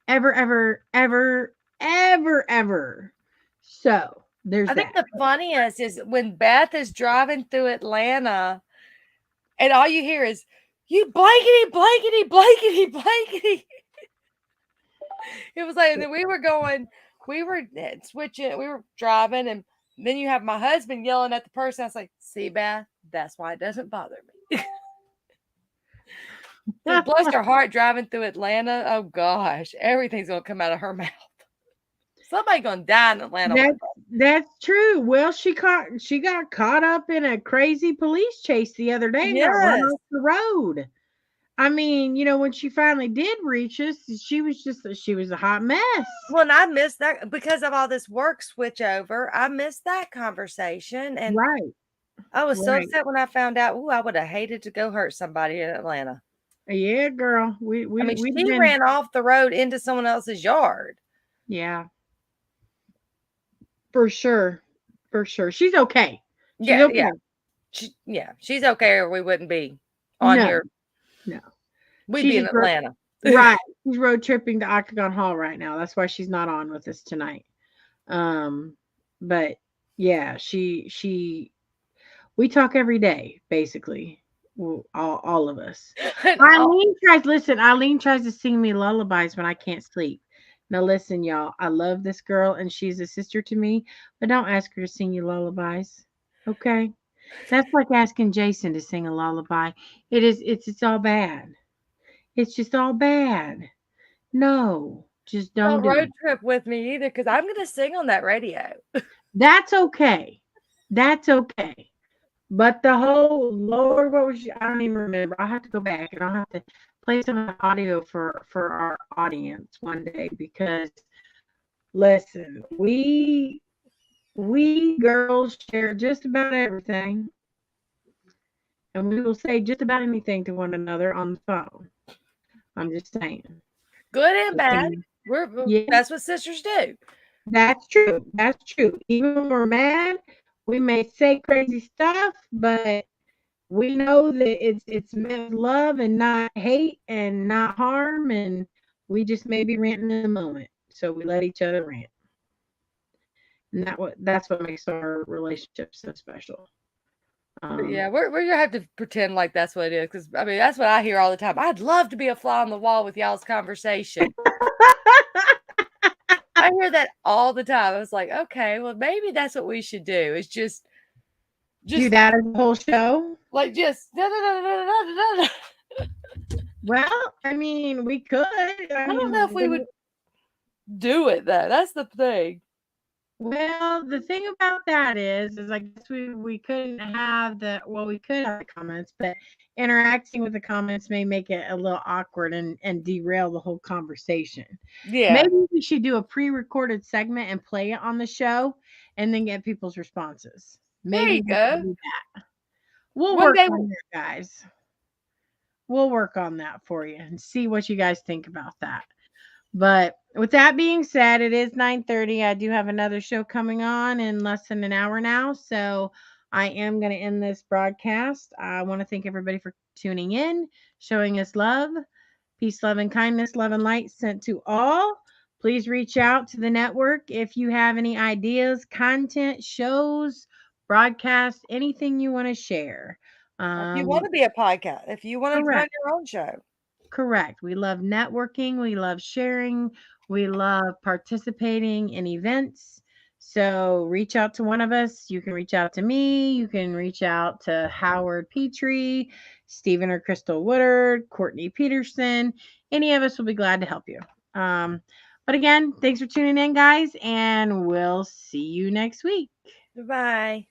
Speaker 1: ever, ever, ever, ever, ever. So there's
Speaker 2: I think
Speaker 1: that.
Speaker 2: the funniest is when Beth is driving through Atlanta and all you hear is, "You blankety, blankety, blankety, blankety." It was like, and then we were switching, we were driving, and then you have my husband yelling at the person. I was like, "See, Beth, that's why it doesn't bother me." Bless her heart, driving through Atlanta. Oh gosh, everything's gonna come out of her mouth. Somebody gonna die in Atlanta.
Speaker 1: That's true. Well, she got caught up in a crazy police chase the other day and got run
Speaker 2: Yes.
Speaker 1: off the road. I mean, when she finally did reach us, she was a hot mess.
Speaker 2: Well, and I missed that because of all this work switch over. I missed that conversation, and
Speaker 1: Right.
Speaker 2: I was so
Speaker 1: Right.
Speaker 2: upset when I found out. Ooh, I would have hated to go hurt somebody in Atlanta.
Speaker 1: Yeah, girl.
Speaker 2: I mean,
Speaker 1: We've
Speaker 2: she
Speaker 1: been
Speaker 2: ran off the road into someone else's yard.
Speaker 1: yeah. For sure. For sure. She's okay. She's
Speaker 2: Yeah,
Speaker 1: okay.
Speaker 2: yeah. She's okay, or we wouldn't be on
Speaker 1: No,
Speaker 2: your.
Speaker 1: no.
Speaker 2: We'd
Speaker 1: She
Speaker 2: be in
Speaker 1: just wrote,
Speaker 2: Atlanta.
Speaker 1: right. She's road tripping to Octagon Hall right now. That's why she's not on with us tonight. But yeah, we talk every day, basically. All of us.
Speaker 2: And
Speaker 1: Eileen tries to sing me lullabies when I can't sleep. Now listen, y'all, I love this girl and she's a sister to me, but don't ask her to sing you lullabies. Okay? That's like asking Jason to sing a lullaby. It's all bad. It's just all bad. No, just don't
Speaker 2: don't
Speaker 1: do
Speaker 2: road
Speaker 1: it.
Speaker 2: trip with me either, because I'm going to sing on that radio.
Speaker 1: That's okay. That's okay. But the whole Lord, what was I don't even remember. I'll have to go back and I'll have to play some of the audio for our audience one day because listen, we girls share just about everything and we will say just about anything to one another on the phone. I'm just saying.
Speaker 2: Good and bad.
Speaker 1: Yeah,
Speaker 2: That's what sisters do.
Speaker 1: that's true. That's true. Even when we're mad, we may say crazy stuff, but we know that it's meant with love and not hate and not harm, and we just may be ranting in the moment, so we let each other rant, and that's what makes our relationship so special.
Speaker 2: But yeah, we're gonna have to pretend like that's what it is, because I mean that's what I hear all the time. I'd love to be a fly on the wall with y'all's conversation. I hear that all the time. I was like, okay, well maybe that's what we should do. Is just
Speaker 1: do that as a whole show.
Speaker 2: like just
Speaker 1: Well, I mean, we could.
Speaker 2: I don't know if we would do it though. That's the thing.
Speaker 1: Well, the thing about that is I guess we couldn't have we could have the comments, but interacting with the comments may make it a little awkward and derail the whole conversation.
Speaker 2: Yeah.
Speaker 1: Maybe we should do a pre-recorded segment and play it on the show and then get people's responses.
Speaker 2: There
Speaker 1: Maybe
Speaker 2: you
Speaker 1: we
Speaker 2: go.
Speaker 1: can do that. We'll
Speaker 2: One
Speaker 1: work
Speaker 2: day
Speaker 1: on that, guys. We'll work on that for you and see what you guys think about that. But with that being said, it is 9:30. I do have another show coming on in less than an hour now. So I am going to end this broadcast. I want to thank everybody for tuning in, showing us love, peace, love, and kindness, love and light sent to all. Please reach out to the network if you have any ideas, content, shows, broadcasts, anything you want to share.
Speaker 2: if you want to be a podcast, if you want to run
Speaker 1: Correct.
Speaker 2: your own show.
Speaker 1: Correct. We love networking. We love sharing. We love participating in events. So reach out to one of us. You can reach out to me. You can reach out to Howard Petrie, Stephen or Crystal Woodard, Courtney Peterson. Any of us will be glad to help you. But again, thanks for tuning in, guys, and we'll see you next week.
Speaker 2: Goodbye.